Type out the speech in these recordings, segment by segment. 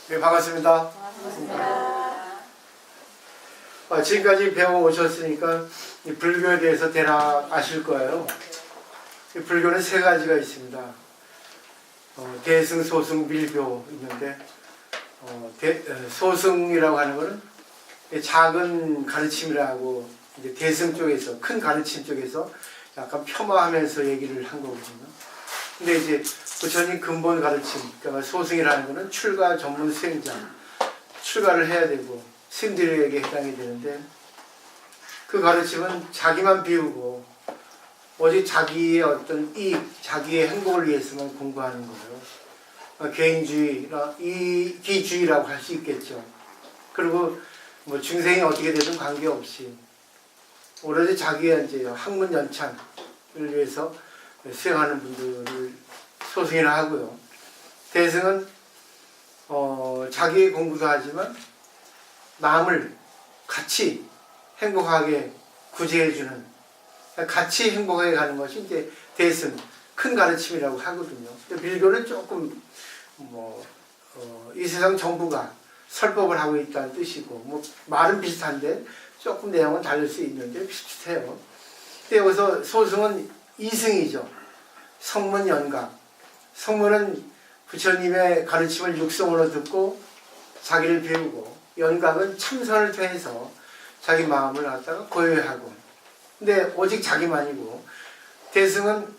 네, 반갑습니다. 지금까지 배워오셨으니까 이 불교에 대해서 대략 아실 거예요. 이 불교는 세 가지가 있습니다. 대승, 소승, 밀교 있는데 소승이라고 하는 것은 작은 가르침이라고 이제 대승 쪽에서 큰 가르침 쪽에서 약간 폄하하면서 얘기를 한 거거든요. 근데 이제 부처님 근본 가르침, 그러니까 소승이라는 것은 출가 전문 수행자, 출가를 해야 되고 스님들에게 해당이 되는데 그 가르침은 자기만 비우고 오직 자기의 어떤 이익, 자기의 행복을 위해서만 공부하는 거예요. 개인주의나 이기주의라고 할 수 있겠죠. 그리고 뭐 중생이 어떻게 되든 관계없이 오로지 자기의 이제 학문 연찬을 위해서 수행하는 분들을 소승이라 하고요. 대승은 자기의 공부도 하지만 남을 같이 행복하게 구제해주는, 같이 행복하게 가는 것이 이제 대승, 큰 가르침이라고 하거든요. 밀교는 조금 이 세상 정부가 설법을 하고 있다는 뜻이고, 말은 비슷한데 조금 내용은 다를 수 있는데 비슷해요. 근데 여기서 소승은 이승이죠. 성문 연각. 성문은 부처님의 가르침을 육성으로 듣고 자기를 배우고, 연각은 참선을 통해서 자기 마음을 갖다가 고요하고. 근데 오직 자기만이고, 대승은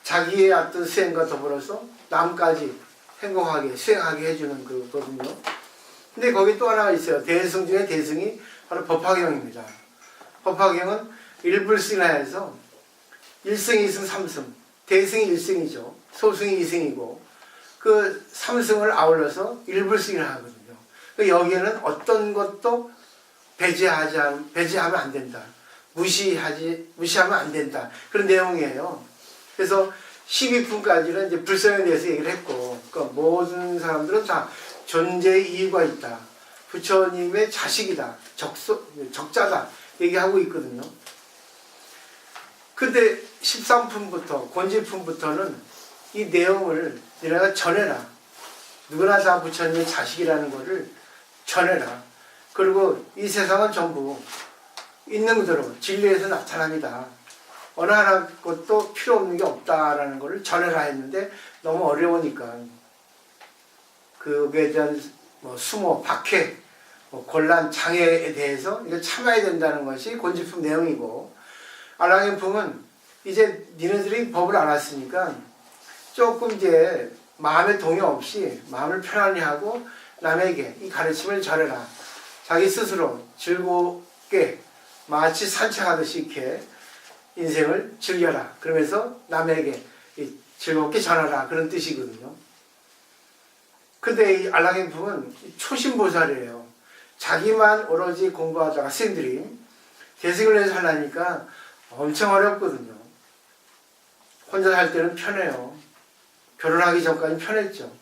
자기의 어떤 수행과 더불어서 남까지 행복하게 수행하게 해주는 거거든요. 근데 거기 또 하나가 있어요. 대승 중에 대승이 바로 법화경입니다. 법화경은 일불승이라 해서 1승, 2승, 3승. 대승이 1승이죠. 소승이 2승이고 그 3승을 아울러서 일불승이라 하거든요. 여기에는 어떤 것도 배제하면 안 된다. 무시하면 안 된다. 그런 내용이에요. 그래서 12품까지는 이제 불성에 대해서 얘기를 했고, 그러니까 모든 사람들은 다 존재의 이유가 있다. 부처님의 자식이다. 적자다. 얘기하고 있거든요. 근데 13품부터, 권지품부터는 이 내용을 너네가 전해라. 누구나 다 부처님의 자식이라는 것을 전해라. 그리고 이 세상은 전부 있는 그대로 진리에서 나타납니다. 어느 하나 것도 필요 없는 게 없다라는 것을 전해라 했는데 너무 어려우니까 그에 대한 수모, 박해, 곤란, 장애에 대해서 이거 참아야 된다는 것이 권지품 내용이고, 알랑연품은 이제 니네들이 법을 알았으니까 조금 이제 마음의 동요 없이 마음을 편안히 하고 남에게 이 가르침을 전해라. 자기 스스로 즐겁게 마치 산책하듯이 이렇게 인생을 즐겨라. 그러면서 남에게 즐겁게 전하라. 그런 뜻이거든요. 근데 이 알랑연품은 초심보살이에요. 자기만 오로지 공부하다가 스님들이 대승을 해서 하려니까 엄청 어렵거든요. 혼자 살 때는 편해요. 결혼하기 전까지는 편했죠.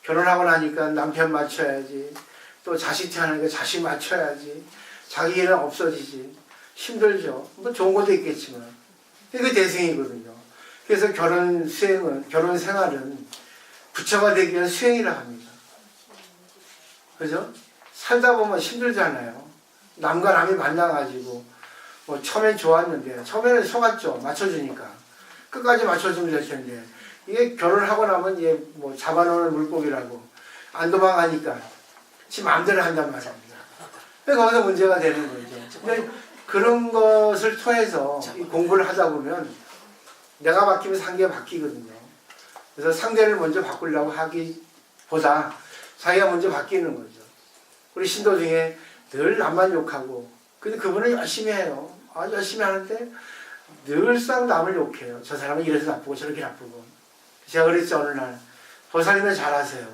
결혼하고 나니까 남편 맞춰야지, 또 자식 태어나니까 자식 맞춰야지, 자기 일은 없어지지. 힘들죠. 좋은 것도 있겠지만. 이게 대승이거든요. 그래서 결혼 생활은 부처가 되기 위한 수행이라 합니다. 그죠? 살다 보면 힘들잖아요. 남과 남이 만나가지고, 처음엔 좋았는데, 처음에는 속았죠. 맞춰주니까. 끝까지 맞춰주면 될 텐데, 이게 결혼하고 나면 잡아놓는 물고기라고 안 도망가니까 지 마음대로 한단 말입니다. 거기서 문제가 되는 거죠. 근데 그런 것을 통해서 공부를 하다 보면 내가 바뀌면 상대가 바뀌거든요. 그래서 상대를 먼저 바꾸려고 하기보다 자기가 먼저 바뀌는 거죠. 우리 신도 중에 늘 남만 욕하고, 근데 그분은 열심히 해요. 아주 열심히 하는데 늘상 남을 욕해요. 저 사람은 이래서 나쁘고 저렇게 나쁘고. 제가 그랬죠. 어느 날 보살님은 잘하세요.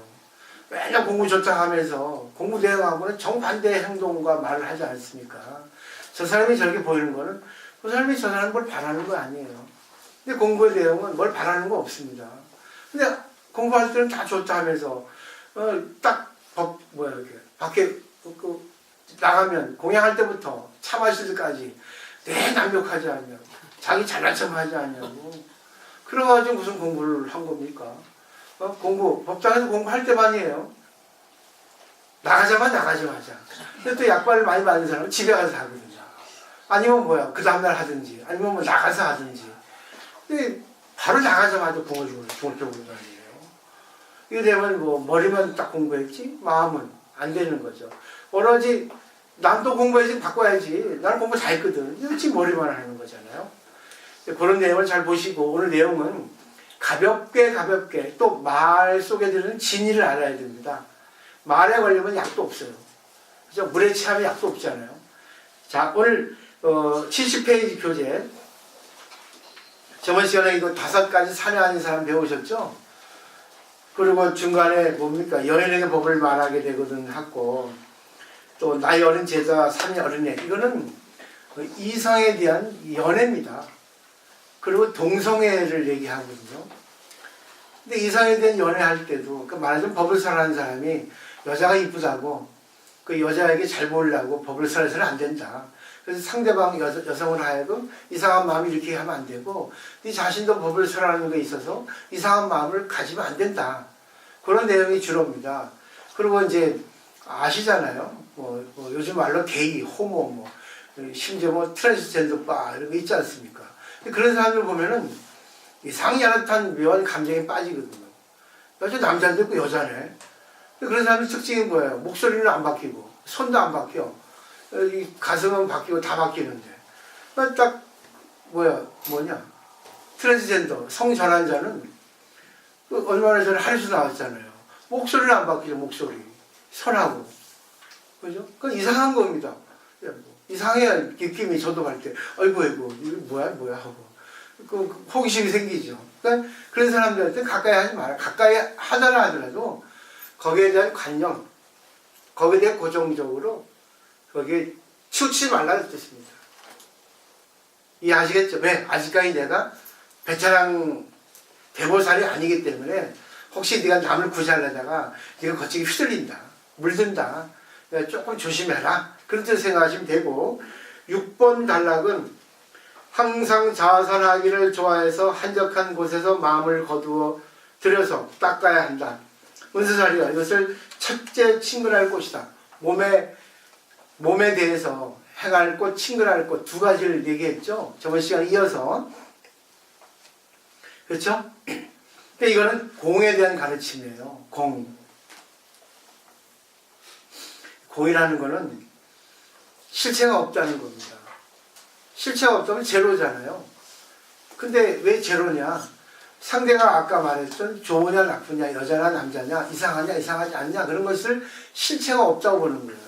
맨날 공부 좋다 하면서 공부 대응하고는 정반대의 행동과 말을 하지 않습니까? 저 사람이 저렇게 보이는 거는 보살님이 저 사람은 뭘 바라는 거 아니에요. 근데 공부의 내용은 뭘 바라는 거 없습니다. 근데 공부할 때는 다 좋다 하면서 이렇게 밖에 나가면 공양할 때부터 차 마실 때까지 내 남욕하지 않냐고, 자기 잘난 척 하지 않냐고. 그래가지고 무슨 공부를 한 겁니까? 법당에서 공부할 때만이에요. 나가자마자. 근데 또 약발을 많이 받는 사람은 집에 가서 자거든요. 아니면 뭐야, 그 다음날 하든지, 아니면 뭐 나가서 하든지. 근데 바로 나가자마자 붕어 죽을 경우가 아니에요. 이게 되면 뭐 머리만 딱 공부했지 마음은 안 되는 거죠. 오로지 남도 공부해야지 바꿔야지. 나는 공부 잘했거든. 이거 지금 머리만 하는 거잖아요. 그런 내용을 잘 보시고 오늘 내용은 가볍게 또 말 속에 들은 진리를 알아야 됩니다. 말에 걸리면 약도 없어요. 그죠? 물에 취하면 약도 없잖아요. 자, 오늘 70페이지 교재. 저번 시간에 이거 5가지 사내 아닌 사람 배우셨죠? 그리고 중간에 뭡니까? 여인에게 법을 말하게 되거든 하고, 또 나이 어린 제자, 삼위 어린애. 이거는 이성에 대한 연애입니다. 그리고 동성애를 얘기하거든요. 근데 이성에 대한 연애할 때도, 그 말하자면 법을 설하는 사람이 여자가 이쁘다고 그 여자에게 잘 보이려고 법을 설해서는 안 된다. 그래서 상대방 여성을 하여금 이상한 마음을 이렇게 하면 안 되고 네 자신도 법을 설하는 것에 있어서 이상한 마음을 가지면 안 된다. 그런 내용이 주로입니다. 그리고 이제 아시잖아요. 뭐 요즘 말로 게이, 호모, 뭐 심지어 뭐 트랜스젠더 바 이런 거 있지 않습니까? 그런 사람들 보면은 이상이 않듯한 묘한 감정에 빠지거든요. 여자 남자도 있고 여자네. 그런 사람의 특징이 뭐예요? 목소리는 안 바뀌고 손도 안 바뀌어. 이 가슴은 바뀌고 다 바뀌는데 딱 뭐냐 트랜스젠더 성전환자는 얼마나 전에 하루에서 나왔잖아요. 목소리는 안 바뀌죠. 목소리 선하고 그죠? 그 이상한 겁니다. 이상해야 느낌이 저도 갈 때 아이고 이거 뭐야 하고 그 호기심이 생기죠. 그러니까 그런 사람들한테 가까이 하지 마라. 가까이 하잖아 하더라도 거기에 대한 관념, 거기에 대해 고정적으로 거기에 치우치지 말라는 뜻입니다. 이해하시겠죠? 왜? 아직까지 내가 베테랑 대보살이 아니기 때문에 혹시 네가 남을 구제하려다가 네가 거치기 휘둘린다, 물든다, 조금 조심해라. 그런 뜻 생각하시면 되고 6번 단락은 항상 자선하기를 좋아해서 한적한 곳에서 마음을 거두어 들여서 닦아야 한다. 은수사리가 이것을 첫째 친근할 곳이다. 몸에 대해서 행할 곳, 친근할 곳 두 가지를 얘기했죠. 저번 시간에 이어서. 그렇죠? 근데 이거는 공에 대한 가르침이에요. 공이라는 거는 실체가 없다는 겁니다. 실체가 없다면 제로잖아요. 근데 왜 제로냐? 상대가 아까 말했던 좋으냐 나쁘냐, 여자냐 남자냐, 이상하냐 이상하지 않냐 그런 것을 실체가 없다고 보는 거예요.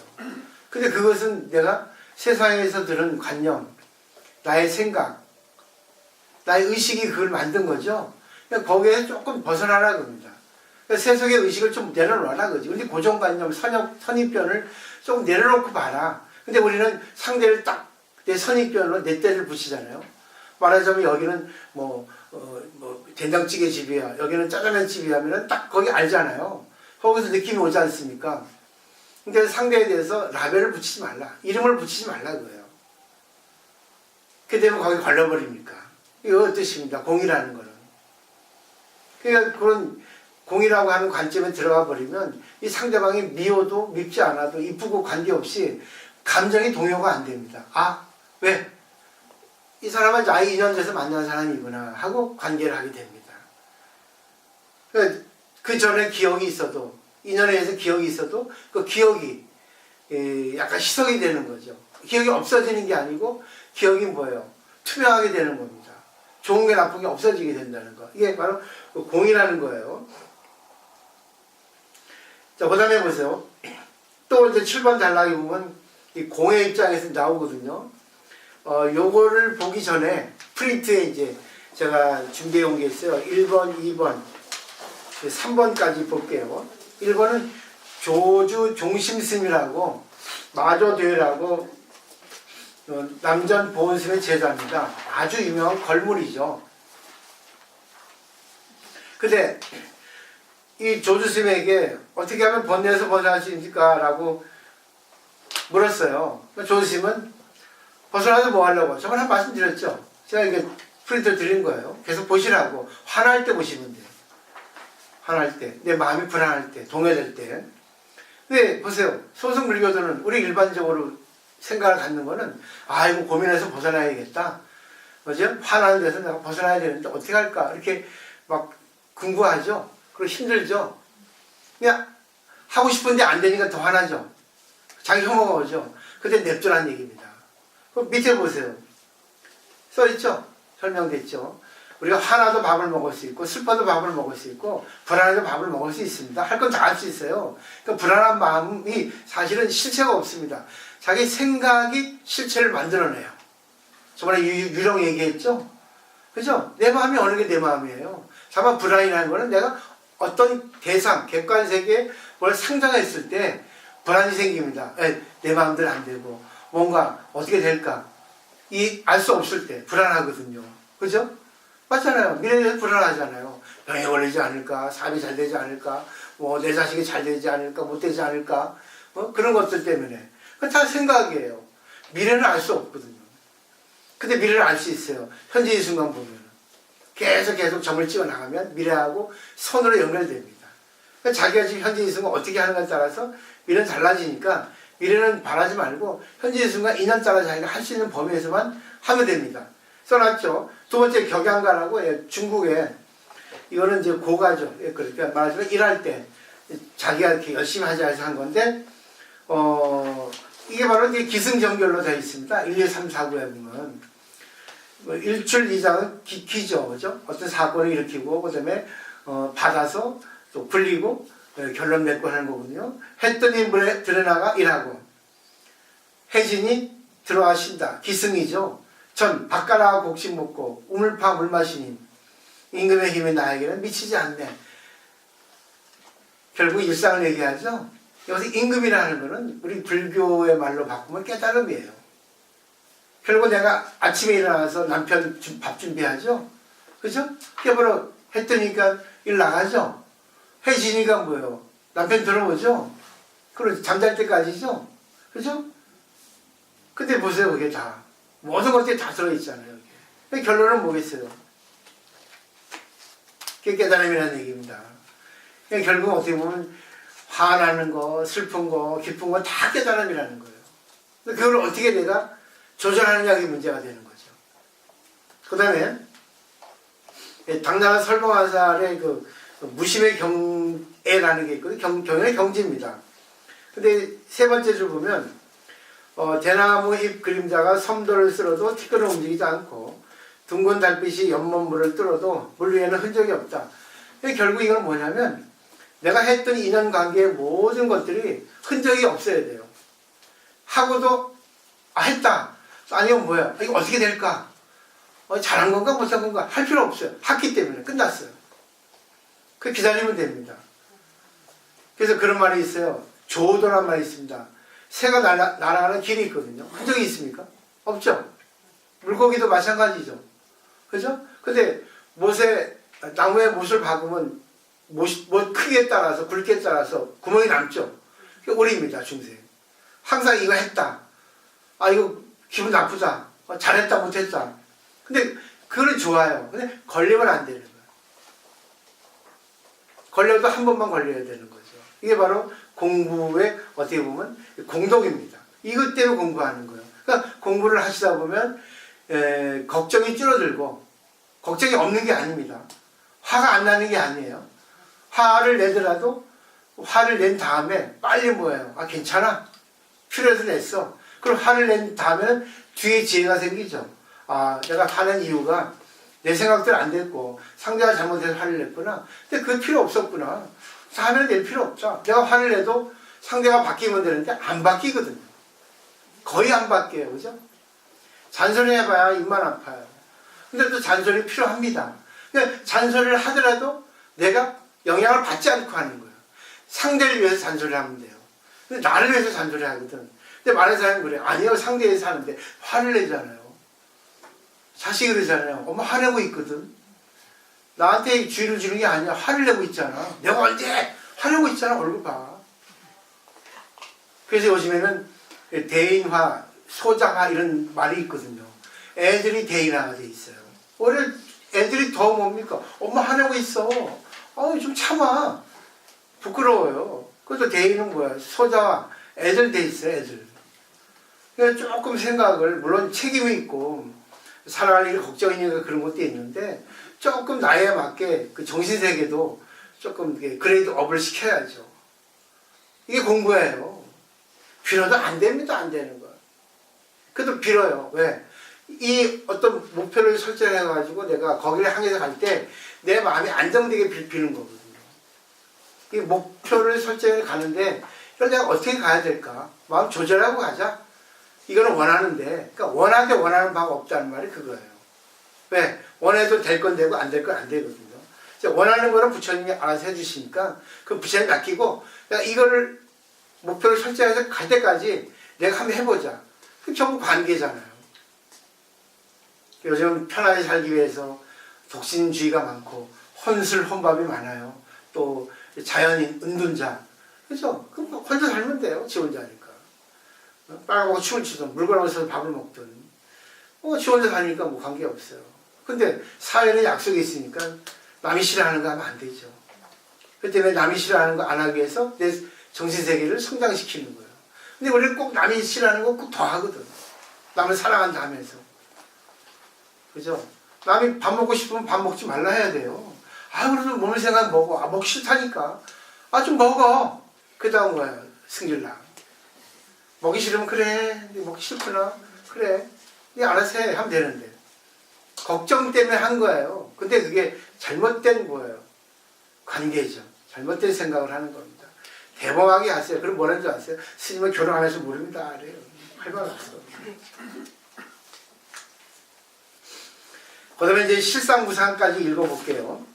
근데 그것은 내가 세상에서 들은 관념, 나의 생각, 나의 의식이 그걸 만든 거죠. 그러니까 거기에 조금 벗어나라 겁니다. 그러니까 세속의 의식을 좀 내려놓으라 그지. 근데 고정관념, 선입견을 조금 내려놓고 봐라. 근데 우리는 상대를 딱 내 선입견으로 내 때를 붙이잖아요. 말하자면 여기는 된장찌개 집이야, 여기는 짜장면 집이야 하면 딱 거기 알잖아요. 거기서 느낌이 오지 않습니까? 그러니까 상대에 대해서 라벨을 붙이지 말라, 이름을 붙이지 말라 그거예요. 그렇게 되면 거기 걸려버립니까? 이거 뜻입니다. 공이라는 거는. 그러니까 그런 공이라고 하는 관점에 들어가 버리면 이 상대방이 미워도 밉지 않아도 이쁘고 관계없이 감정이 동요가 안 됩니다. 아, 왜? 이 사람은 나이 인연돼서 만난 사람이구나 하고 관계를 하게 됩니다. 그 전에 기억이 있어도, 인연에 의해서 기억이 있어도 그 기억이 약간 희석이 되는 거죠. 기억이 없어지는 게 아니고 기억이 뭐예요? 투명하게 되는 겁니다. 좋은 게 나쁜 게 없어지게 된다는 거. 이게 바로 공이라는 거예요. 자, 그 다음에 보세요. 또 이제 7번 단락에 보면 이 공의 입장에서 나오거든요. 요거를 보기 전에 프린트에 이제 제가 준비해 온 게 있어요. 1번, 2번, 3번까지 볼게요. 1번은 조주 종심스님이라고 마조되라고 남전 보은스님의 제자입니다. 아주 유명한 걸물이죠. 근데 이 조주스님에게 어떻게 하면 번뇌에서 벗어날 수 있을까? 라고 물었어요. 조주스님은 벗어나서 뭐 하려고? 저번에 한 말씀 드렸죠? 제가 이게 프린트 드린 거예요. 계속 보시라고. 화날 때 보시면 돼요. 화날 때. 내 마음이 불안할 때, 동요될 때. 근데 보세요. 소승 불교도는 우리 일반적으로 생각을 갖는 거는 아 이거 고민해서 벗어나야겠다. 그죠? 화나는 데서 내가 벗어나야 되는데 어떻게 할까? 이렇게 막 궁금하죠? 그리고 힘들죠? 그냥 하고 싶은데 안 되니까 더 화나죠? 자기 혐오가 오죠? 그때 냅두라는 얘기입니다. 그럼 밑에 보세요. 써있죠? 설명됐죠? 우리가 화나도 밥을 먹을 수 있고 슬퍼도 밥을 먹을 수 있고 불안해도 밥을 먹을 수 있습니다. 할 건 다 할 수 있어요. 그러니까 불안한 마음이 사실은 실체가 없습니다. 자기 생각이 실체를 만들어내요. 저번에 유령 얘기했죠? 그죠? 내 마음이 어느 게 내 마음이에요. 다만 불안이라는 거는 내가 어떤 대상, 객관세계에 뭘 상정했을 때 불안이 생깁니다. 내 마음대로 안 되고 뭔가 어떻게 될까? 알 수 없을 때 불안하거든요. 그죠? 맞잖아요. 미래에 대해서 불안하잖아요. 병에 걸리지 않을까? 삶이 잘 되지 않을까? 뭐 내 자식이 잘 되지 않을까? 못 되지 않을까? 그런 것들 때문에. 그건 다 생각이에요. 미래는 알 수 없거든요. 근데 미래를 알 수 있어요. 현재 이 순간 보면. 계속 점을 찍어 나가면 미래하고 선으로 연결됩니다. 그러니까 자기가 지금 현재 이 순간 어떻게 하는가에 따라서 미래는 달라지니까 미래는 바라지 말고 현재 이 순간 인연 따라 자기가 할 수 있는 범위에서만 하면 됩니다. 써놨죠. 두 번째 격양가라고 중국에 이거는 이제 고가죠. 그러니까 말하자면 일할 때 자기가 이렇게 열심히 하자 해서 한 건데 이게 바로 이제 기승전결로 되어 있습니다. 1, 2, 3, 4, 9에 보면 일출 이장은 기죠, 그죠? 어떤 사건을 일으키고 그다음에 받아서 또 굴리고 결론 맺고 하는 거거든요. 해 뜨니 물에 들어나가 일하고 해진이 들어와 쉰다. 기승이죠. 전 바까라 곡식 먹고 우물파 물 마시니 임금의 힘이 나에게는 미치지 않네. 결국 일상을 얘기하죠. 여기서 임금이라는 거는 우리 불교의 말로 바꾸면 깨달음이에요. 결국 내가 아침에 일어나서 남편 밥 준비하죠. 그죠? 그게 바로 해 뜨니까 일 나가죠. 해 지니까 뭐예요? 남편 들어오죠. 그리고 잠잘 때까지죠. 그죠? 근데 보세요. 그게 다. 모든 것들이 다 들어있잖아요. 결론은 뭐겠어요? 그게 깨달음이라는 얘기입니다. 그러니까 결국 어떻게 보면 화나는 거, 슬픈 거, 기쁜 거 다 깨달음이라는 거예요. 그걸 어떻게 내가 조절하느냐가 문제가 되는 거죠. 그 다음에 당나라 설봉화살의 그 무심의 경애라는 게 있거든요. 경애의 경지입니다. 근데 세 번째 줄 보면 대나무 잎 그림자가 섬도를 쓸어도 티끌은 움직이지 않고 둥근 달빛이 연못물을 뚫어도 물 위에는 흔적이 없다. 결국 이건 뭐냐면 내가 했던 인연관계의 모든 것들이 흔적이 없어야 돼요. 하고도 했다. 아니면 뭐야? 이거 어떻게 될까? 잘한 건가 못한 건가? 할 필요 없어요. 했기 때문에 끝났어요. 그 기다리면 됩니다. 그래서 그런 말이 있어요. 조도란 말이 있습니다. 새가 날아가는 길이 있거든요. 흔적이 있습니까? 없죠. 물고기도 마찬가지죠. 그죠? 근데 나무에 못을 박으면 못 크기에 따라서 굵기에 따라서 구멍이 남죠. 그게 오리입니다. 중생. 항상 이거 했다. 이거 기분 나쁘다. 잘했다 못했다. 근데 그거는 좋아요. 근데 걸리면 안 되는 거예요. 걸려도 한 번만 걸려야 되는 거죠. 이게 바로 공부의 어떻게 보면 공덕입니다. 이것 때문에 공부하는 거예요. 그러니까 공부를 하시다 보면 걱정이 줄어들고 걱정이 없는 게 아닙니다. 화가 안 나는 게 아니에요. 화를 내더라도 화를 낸 다음에 빨리 뭐예요? 괜찮아. 필요해서 냈어. 그럼 화를 낸 다음에는 뒤에 지혜가 생기죠. 내가 화낸 이유가 내 생각대로 안 됐고 상대가 잘못해서 화를 냈구나. 근데 그게 필요 없었구나. 화를 낼 필요 없죠. 내가 화를 내도 상대가 바뀌면 되는데 안 바뀌거든요. 거의 안 바뀌어요. 그죠? 잔소리 해봐야 입만 아파요. 근데 또 잔소리 필요합니다. 근데 잔소리를 하더라도 내가 영향을 받지 않고 하는 거예요. 상대를 위해서 잔소리를 하면 돼요. 근데 나를 위해서 잔소리 하거든. 근데 많은 사람이 그래. 아니요, 상대에 위해서 하는데 화를 내잖아요. 자식이 그러잖아요. 엄마 화내고 있거든. 나한테 주의를 주는 게 아니야. 화를 내고 있잖아. 내가 언제 화내고 있잖아. 얼굴 봐. 그래서 요즘에는 대인화, 소장화 이런 말이 있거든요. 애들이 대인화가 돼 있어요. 원래 애들이 더 뭡니까? 엄마 화내고 있어. 좀 참아. 부끄러워요. 그것도 대의는 뭐야? 소자와 애들 돼 있어요, 애들. 그러니까 조금 생각을, 물론 책임이 있고, 살아갈 일이 걱정이니까 그런 것도 있는데, 조금 나이에 맞게 그 정신세계도 조금 그레이드업을 시켜야죠. 이게 공부예요. 빌어도 안 됩니다, 안 되는 거. 그래도 빌어요. 왜? 이 어떤 목표를 설정해가지고 내가 거기를 향해서 갈 때 내 마음이 안정되게 비는 거거든요. 이 목표를 설정해 가는데 이걸 내가 어떻게 가야 될까? 마음 조절하고 가자. 이거는 원하는데, 그러니까 원하는데 원하는 바가 없다는 말이 그거예요. 왜? 원해도 될 건 되고 안 될 건 안 되거든요. 원하는 거는 부처님이 알아서 해주시니까 그 부처님 맡기고 내가 이거를 목표를 설정해서 갈 때까지 내가 한번 해보자. 그 전부 관계잖아요. 요즘 편하게 살기 위해서 독신주의가 많고 혼술 혼밥이 많아요. 또 자연인 은둔자, 그죠? 그럼 혼자 살면 돼요. 지 혼자니까. 빨아먹고 춤을 추든 물건을 밥을 먹든 지 혼자 사니까 뭐 관계없어요. 근데 사회는 약속이 있으니까 남이 싫어하는 거 하면 안 되죠. 그 때문에 남이 싫어하는 거 안 하기 위해서 내 정신세계를 성장시키는 거예요. 근데 우리는 꼭 남이 싫어하는 거 꼭 더 하거든. 남을 사랑한다 하면서. 그죠? 남이 밥 먹고 싶으면 밥 먹지 말라 해야 돼요. 그래도 몸을 생각 먹어. 먹기 싫다니까. 좀 먹어. 그 다음 거야, 승질나. 먹기 싫으면 그래. 먹기 싫구나. 그래. 알아서 해. 하면 되는데. 걱정 때문에 한 거예요. 근데 그게 잘못된 거예요. 관계죠. 잘못된 생각을 하는 겁니다. 대범하게 하세요. 그럼 뭐라는 줄 아세요? 스님은 결혼 안 해서 모릅니다. 그래요. 활발했어. 그 다음에 이제 실상무상까지 읽어볼게요.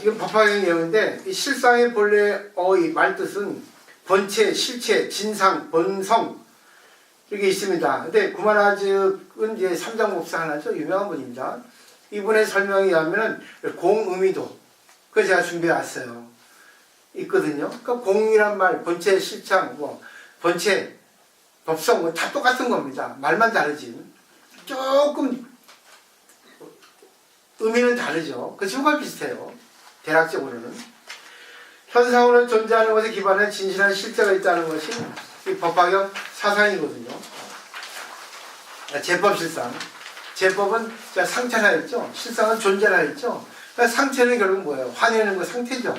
지금 법화경 내용인데, 이 실상의 본래의 말뜻은 본체, 실체, 진상, 본성, 이게 있습니다. 근데 구만아즉은 이제 삼장법사 하나죠. 유명한 분입니다. 이분의 설명에 의하면 공의미도, 그거 제가 준비해 왔어요. 있거든요. 그러니까 공이란 말, 본체, 실창, 본체, 법성, 다 똑같은 겁니다. 말만 다르지. 조금 의미는 다르죠. 그 정말 비슷해요. 대략적으로는. 현상으로 존재하는 것에 기반한 진실한 실제가 있다는 것이 이 법화경 사상이거든요. 제법실상. 제법은 상태라 했죠. 실상은 존재라 했죠. 그러니까 상태는 결국 뭐예요? 화내는 거 상태죠.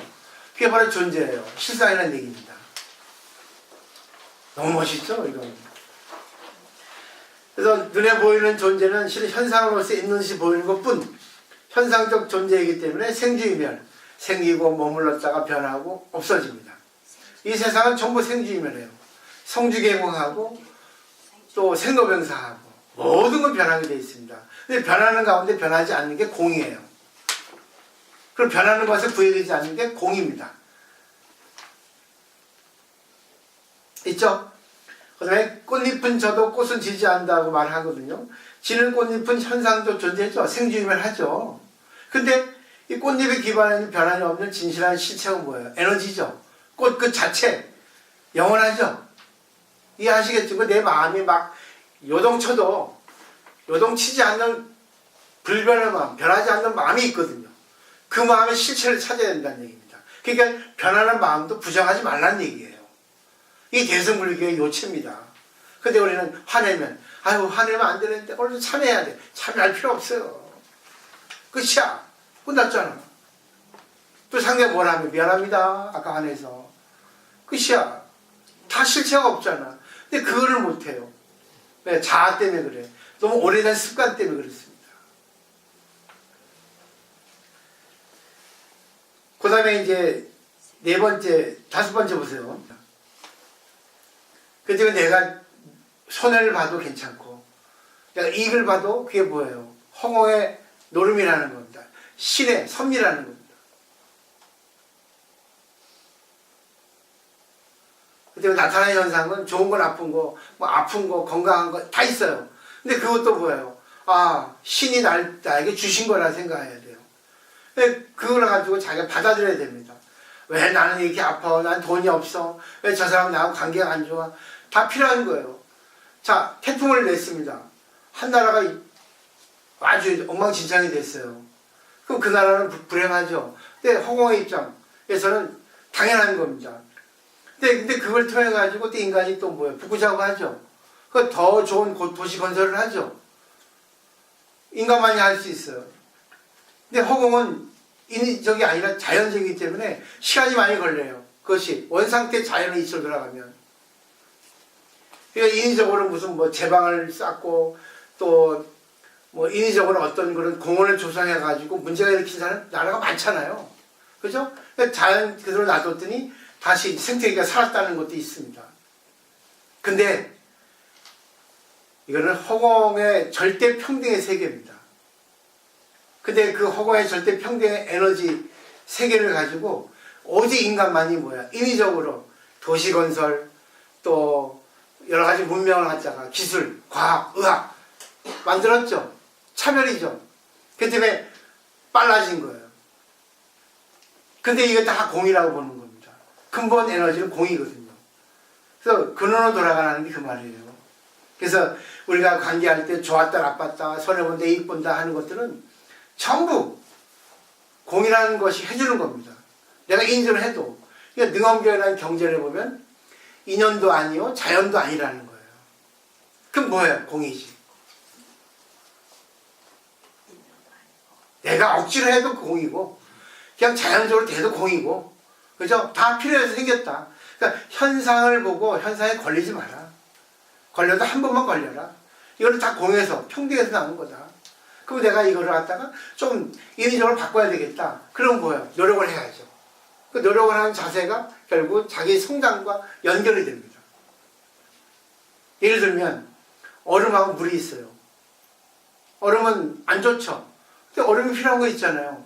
그게 바로 존재예요. 실상이라는 얘기입니다. 너무 멋있죠, 이건. 그래서 눈에 보이는 존재는 실은 현상으로서 있는 듯이 보이는 것뿐 현상적 존재이기 때문에 생주이멸, 생기고 머물렀다가 변하고 없어집니다. 이 세상은 전부 생주이멸이에요. 성주개공하고 또 생로병사하고 모든 건 변하게 되어 있습니다. 근데 변하는 가운데 변하지 않는 게 공이에요. 그럼 변하는 것에 부여되지 않는 게 공입니다. 있죠? 그 다음에 꽃잎은 져도 꽃은 지지 않는다고 말하거든요. 지는 꽃잎은 현상도 존재죠. 생주이멸하죠. 근데 이 꽃잎에 기반한 변함이 없는 진실한 실체가 뭐예요? 에너지죠. 꽃 그 자체 영원하죠. 이해하시겠죠? 내 마음이 막 요동쳐도 요동치지 않는 불변의 마음, 변하지 않는 마음이 있거든요. 그 마음의 실체를 찾아야 된다는 얘기입니다. 그러니까 변하는 마음도 부정하지 말라는 얘기예요. 이게 대승불교의 요체입니다. 근데 우리는 화내면 화내면 안 되는데 오늘도 참여해야 돼. 참여할 필요 없어요. 끝이야. 끝났잖아. 또 상대가 뭐라 하면 미안합니다. 아까 화내서. 끝이야. 다 실체가 없잖아. 근데 그거를 못해요. 왜? 자아 때문에 그래. 너무 오래된 습관 때문에 그렇습니다. 그 다음에 이제 다섯 번째 보세요. 그때 내가 손해를 봐도 괜찮고, 내가 이익을 봐도 그게 뭐예요? 허공의 노름이라는 겁니다. 신의 섭리라는 겁니다. 그때 나타나는 현상은 좋은 건 나쁜 거, 아픈 거, 건강한 거 다 있어요. 근데 그것도 뭐예요? 신이 나에게 주신 거라 생각해야 돼요. 그걸 가지고 자기가 받아들여야 됩니다. 왜 나는 이렇게 아파? 난 돈이 없어? 왜 저 사람 나하고 관계가 안 좋아? 다 필요한 거예요. 자, 태풍을 냈습니다. 한 나라가 아주 엉망진창이 됐어요. 그럼 그 나라는 불행하죠. 근데 허공의 입장에서는 당연한 겁니다. 근데 그걸 통해 가지고 또 인간이 또 뭐예요? 북구자고 하죠. 그 더 좋은 도시 건설을 하죠. 인간만이 할 수 있어요. 근데 허공은 인위적이 아니라 자연적이기 때문에 시간이 많이 걸려요. 그것이 원상태 자연의 이치로 돌아가면. 그러니까 인위적으로 무슨 뭐 제방을 쌓고 또 뭐 인위적으로 어떤 그런 공원을 조성해 가지고 문제가 일으킨 사람 나라가 많잖아요. 그죠? 그러니까 자연 그대로 놔뒀더니 다시 생태계가 살았다는 것도 있습니다. 근데 이거는 허공의 절대 평등의 세계입니다. 근데 그 허공의 절대 평등의 에너지 세계를 가지고 오직 인간만이 뭐야? 인위적으로 도시 건설 또 여러 가지 문명을 갖다가 기술, 과학, 의학 만들었죠. 차별이죠. 그 때문에 빨라진 거예요. 근데 이거 다 공이라고 보는 겁니다. 근본 에너지는 공이거든요. 그래서 근원으로 돌아가라는 게 그 말이에요. 그래서 우리가 관계할 때 좋았다 나빴다 손해본다 이익본다 하는 것들은 전부 공이라는 것이 해주는 겁니다. 내가 인정을 해도. 그러니까 능엄교회라는 경제를 보면 인연도 아니요 자연도 아니라는 거예요. 그럼 뭐예요? 공이지. 내가 억지로 해도 공이고 그냥 자연적으로 돼도 공이고 그죠? 다 필요해서 생겼다. 그러니까 현상을 보고 현상에 걸리지 마라. 걸려도 한 번만 걸려라. 이거는 다 공에서 평등에서 나온 거다. 그럼 내가 이거를 갖다가 좀 인위적으로 바꿔야 되겠다. 그럼 뭐예요? 노력을 해야죠. 그 노력을 하는 자세가 결국 자기 성장과 연결이 됩니다. 예를 들면 얼음하고 물이 있어요. 얼음은 안 좋죠. 근데 얼음이 필요한 거 있잖아요.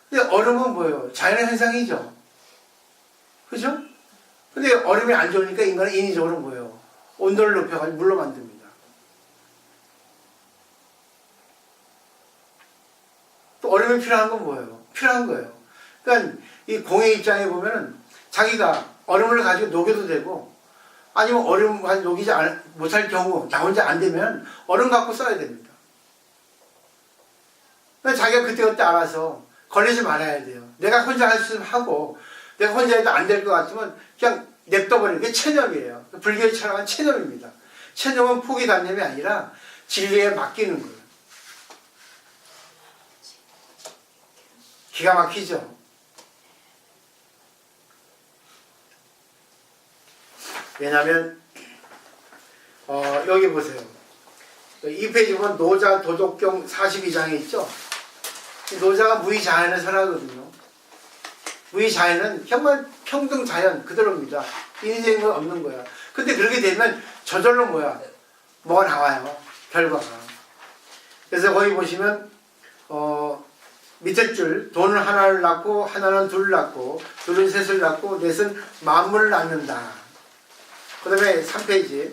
근데 얼음은 뭐예요? 자연의 현상이죠. 그죠? 근데 얼음이 안 좋으니까 인간은 인위적으로 뭐예요? 온도를 높여가지고 물로 만듭니다. 또 얼음이 필요한 건 뭐예요? 필요한 거예요. 그러니까 이 공의 입장에 보면은 자기가 얼음을 가지고 녹여도 되고 아니면 얼음 가지고 녹이지 못할 경우 나 혼자 안 되면 얼음 갖고 써야 됩니다. 그러니까 자기가 그때그때 알아서 걸리지 말아야 돼요. 내가 혼자 할 수 있으면 하고 내가 혼자 해도 안 될 것 같으면 그냥 냅둬버리는 게 체념이에요. 불교에 철학한 체념입니다. 체념은 포기단념이 아니라 진리에 맡기는 거예요. 기가 막히죠? 왜냐하면 여기 보세요. 이 페이지 보면 노자 도덕경 42장에 있죠. 노자가 무의자연을 설하거든요. 무의자연은 정말 평등 자연 그대로입니다. 인위적인 건 없는 거야. 근데 그렇게 되면 저절로 뭐가 나와요. 결과가. 그래서 거기 보시면 밑에 줄 돈은 하나를 낳고 하나는 둘을 낳고 둘은 셋을 낳고 넷은 만물을 낳는다. 그 다음에 3페이지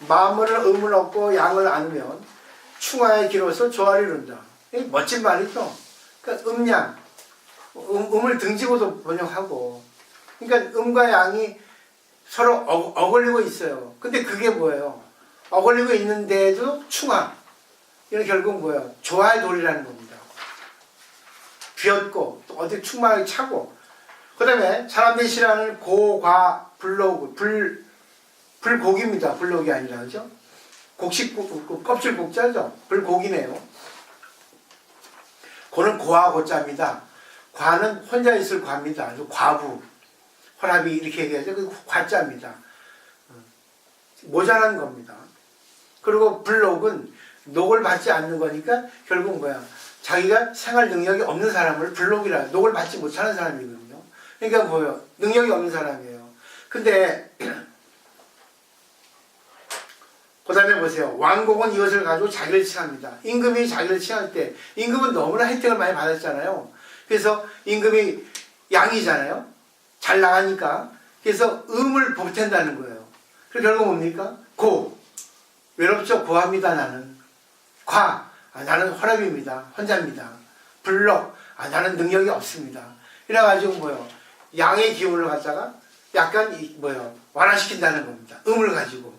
만물을 음을 얻고 양을 안으면 충하의 기로서 조화를 이룬다. 멋진 말이죠. 그러니까 음양 음을 등지고도 번역하고 그러니까 음과 양이 서로 어울리고 있어요. 근데 그게 뭐예요? 어울리고 있는데도 충하. 이건 결국 뭐예요? 조화의 도리라는 겁니다. 비었고 또 어디 충만하게 차고 그 다음에 사람들이 싫어하는 고과 불로그 불고기입니다. 불로기 아니라 그죠? 곡식 껍질 곡자죠? 불고기네요. 고는 고와 고자입니다. 과는 혼자 있을 과입니다. 과부 허랍이 이렇게 얘기하죠. 그 과자입니다. 모자란 겁니다. 그리고 불록은 녹을 받지 않는 거니까 결국 자기가 생활 능력이 없는 사람을 불록이라 녹을 받지 못하는 사람이거든요. 그러니까 능력이 없는 사람이에요. 근데 그 다음에 보세요. 왕공은 이것을 가지고 자기를 칭합니다. 임금이 자기를 칭할 때 임금은 너무나 혜택을 많이 받았잖아요. 그래서 임금이 양이잖아요. 잘 나가니까. 그래서 음을 보탠다는 거예요. 그래서 결국 뭡니까? 고. 외롭죠? 고합니다 나는. 과. 나는 허랍입니다. 혼자입니다. 불록. 나는 능력이 없습니다. 이래가지고 양의 기운을 갖다가 약간 완화시킨다는 겁니다. 음을 가지고.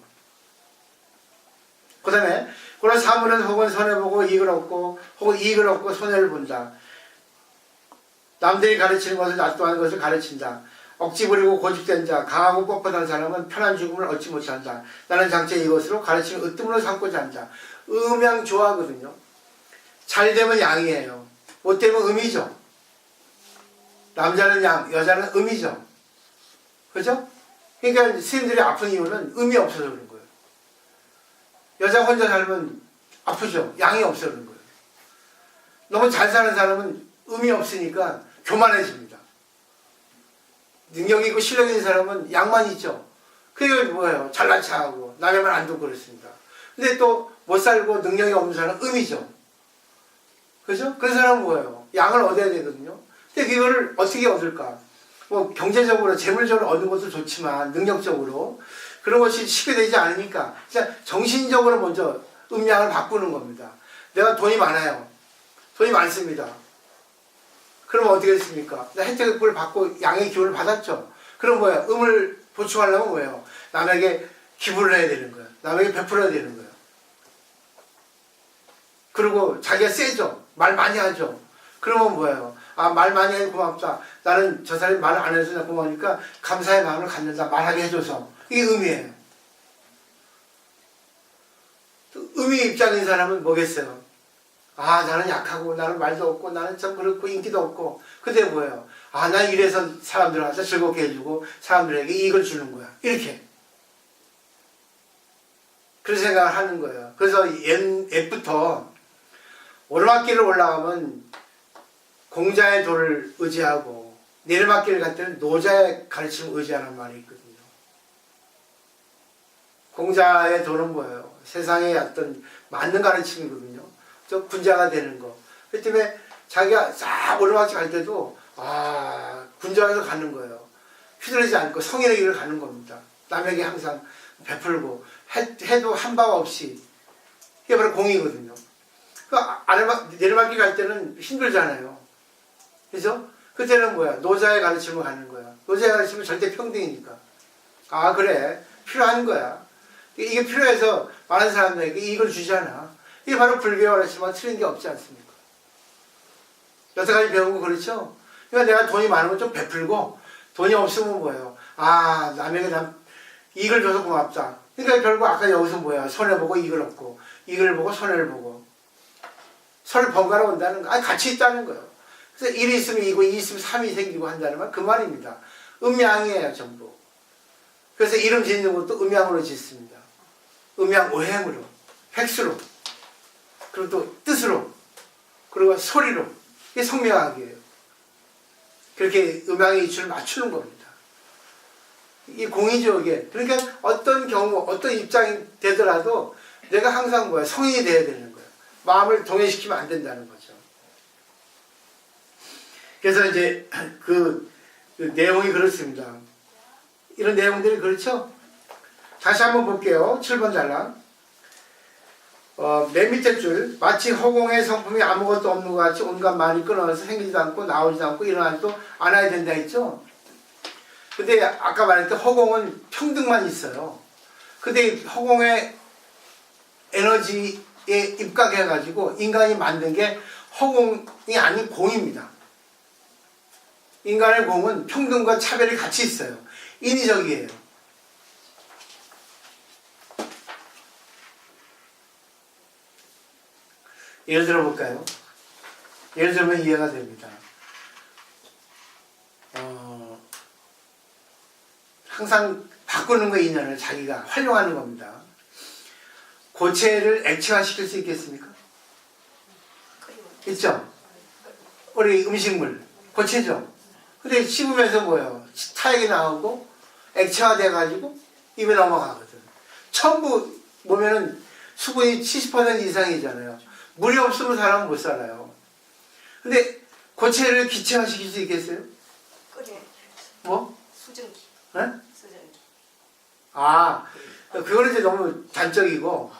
그 다음에 그런 사물은 혹은 손해보고 이익을 얻고 혹은 이익을 얻고 손해를 본다. 남들이 가르치는 것을 나 또한 것을 가르친다. 억지 부리고 고집된 자, 강하고 뻣뻣한 사람은 편한 죽음을 얻지 못한다. 나는 장차 이것으로 가르치는 으뜸으로 삼고자 한다. 음양 좋아하거든요. 잘 되면 양이에요. 못 되면 음이죠. 남자는 양, 여자는 음이죠. 그죠? 그러니까 스님들이 아픈 이유는 음이 없어서 그런 거예요. 여자 혼자 살면 아프죠. 양이 없어서 그런 거예요. 너무 잘 사는 사람은 음이 없으니까 교만해집니다. 능력이 있고 실력이 있는 사람은 양만 있죠. 그게 뭐예요? 잘난 척하고 남의 말 안 듣고 그렇습니다. 근데 또 못 살고 능력이 없는 사람은 음이죠. 그죠? 그런 사람은 뭐예요? 양을 얻어야 되거든요. 근데 그거를 어떻게 얻을까? 뭐 경제적으로 재물적으로 얻는 것도 좋지만 능력적으로 그런 것이 쉽게 되지 않으니까 진짜 정신적으로 먼저 음양을 바꾸는 겁니다. 내가 돈이 많아요. 돈이 많습니다. 그러면 어떻게 됐습니까? 혜택을 받고 양의 기운을 받았죠. 그럼 뭐야? 음을 보충하려면 뭐예요? 남에게 기부를 해야 되는 거예요. 남에게 베풀어야 되는 거예요. 그리고 자기가 세죠. 말 많이 하죠. 그러면 뭐예요? 아, 말 많이 해서 고맙다. 나는 저 사람이 말을 안 해서 고마우니까 감사의 마음을 갖는다. 말하게 해줘서. 이게 음이에요. 음이 입장인 사람은 뭐겠어요? 아, 나는 약하고 나는 말도 없고 나는 참 그렇고 인기도 없고. 근데 뭐예요? 아, 난 이래서 사람들한테 즐겁게 해주고 사람들에게 이익을 주는 거야. 이렇게. 그런 생각을 하는 거예요. 그래서 옛부터 오르막길을 올라가면 공자의 도를 의지하고 내리막길을 갈 때는 노자의 가르침을 의지하는 말이 있거든요. 공자의 도는 뭐예요? 세상의 어떤 맞는 가르침이거든요. 저 군자가 되는 거. 그 때문에 자기가 싹 오르막길 갈 때도 군자에서 가는 거예요. 휘둘리지 않고 성인의 길을 가는 겁니다. 남에게 항상 베풀고 해도 한 방 없이. 이게 바로 공이거든요. 그 내리막길 갈 때는 힘들잖아요. 그죠? 그때는 뭐야? 노자의 가르침을 가는 거야. 노자의 가르침은 절대 평등이니까. 아, 그래. 필요한 거야. 이게 필요해서 많은 사람들에게 이익을 주잖아. 이게 바로 불교의 가르침과 틀린 게 없지 않습니까? 여태까지 배운 거 그렇죠? 그러니까 내가 돈이 많으면 좀 베풀고 돈이 없으면 뭐예요? 아, 남에게 이익을 줘서 고맙다. 그러니까 결국 아까 여기서 뭐야? 손해보고 이익을 얻고 이익을 보고 손해를 보고 서로 번갈아 온다는 거. 아니, 같이 있다는 거예요. 그래서 1이 있으면 2고 2 있으면 3이 생기고 한다는 말 그 말입니다. 음양이에요, 전부. 그래서 이름 짓는 것도 음양으로 짓습니다. 음양 오행으로, 획수로, 그리고 또 뜻으로, 그리고 소리로. 이게 성명학이에요. 그렇게 음양의 이치를 맞추는 겁니다. 이게 공이죠, 이게. 그러니까 어떤 경우, 어떤 입장이 되더라도 내가 항상 뭐야? 성인이 돼야 되는 거예요. 마음을 동해시키면 안 된다는 거죠. 그래서 이제 그 내용이 그렇습니다. 이런 내용들이 그렇죠? 다시 한번 볼게요. 7번 단락. 맨 밑에 줄. 마치 허공에 성품이 아무것도 없는 것 같이 온갖 말이 끊어서 생기지도 않고 나오지도 않고 일어나지도 않아야 된다 했죠? 근데 아까 말했던 허공은 평등만 있어요. 근데 허공의 에너지에 입각해가지고 인간이 만든 게 허공이 아닌 공입니다. 인간의 공은 평등과 차별이 같이 있어요. 인위적이에요. 예를 들어 볼까요? 예를 들면 이해가 됩니다. 항상 바꾸는 거 인연을 자기가 활용하는 겁니다. 고체를 액체화시킬 수 있겠습니까? 있죠? 우리 음식물, 고체죠? 근데 씹으면서 뭐예요? 타액이 나오고 액체화돼가지고 입에 넘어가거든. 첨부 보면은 수분이 70% 이상이잖아요. 물이 없으면 사람은 못 살아요. 근데 고체를 기체화시킬 수 있겠어요? 끓여. 뭐? 수증기. 네? 수증기. 아, 그거는 이제 너무 단적이고,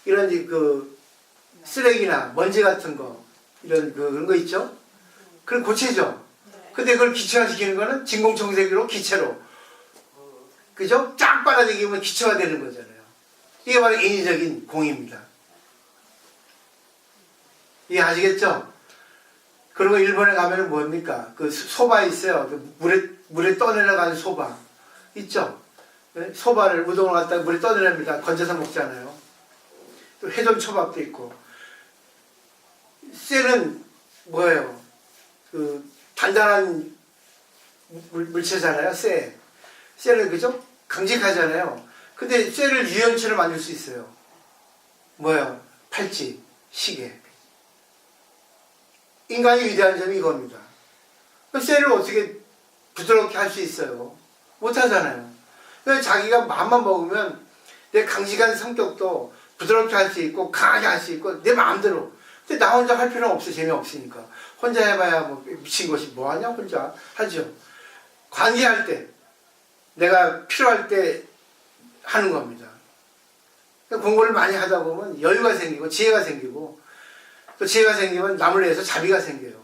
이런 그 쓰레기나 먼지 같은 거, 이런 그런 거 있죠? 그건 고체죠? 네. 근데 그걸 기체화시키는 거는 진공청소기로 기체로. 그죠? 쫙 빨아들이면 기체화 되는 거잖아요. 이게 바로 인위적인 공입니다. 이해 아시겠죠? 그리고 일본에 가면은 뭡니까? 그 소바 있어요. 그 물에 물에 떠내려가는 소바 있죠? 네? 소바를 우동을 갖다가 물에 떠내렵니다. 건져서 먹잖아요. 또 회전 초밥도 있고. 쇠는 뭐예요? 그 단단한 물체잖아요. 쇠는 그죠? 강직하잖아요. 근데 쇠를 유연체로 만들 수 있어요. 뭐예요? 팔찌, 시계. 인간이 위대한 점이 이겁니다. 쇠를 어떻게 부드럽게 할 수 있어요? 못하잖아요. 그래서 자기가 마음만 먹으면 내 강직한 성격도 부드럽게 할 수 있고 강하게 할 수 있고 내 마음대로. 근데 나 혼자 할 필요는 없어. 재미없으니까. 혼자 해봐야 뭐 미친 것이 뭐하냐 혼자 하죠. 관계할 때 내가 필요할 때 하는 겁니다. 공부를 많이 하다 보면 여유가 생기고 지혜가 생기고 또 지혜가 생기면 남을 위해서 자비가 생겨요.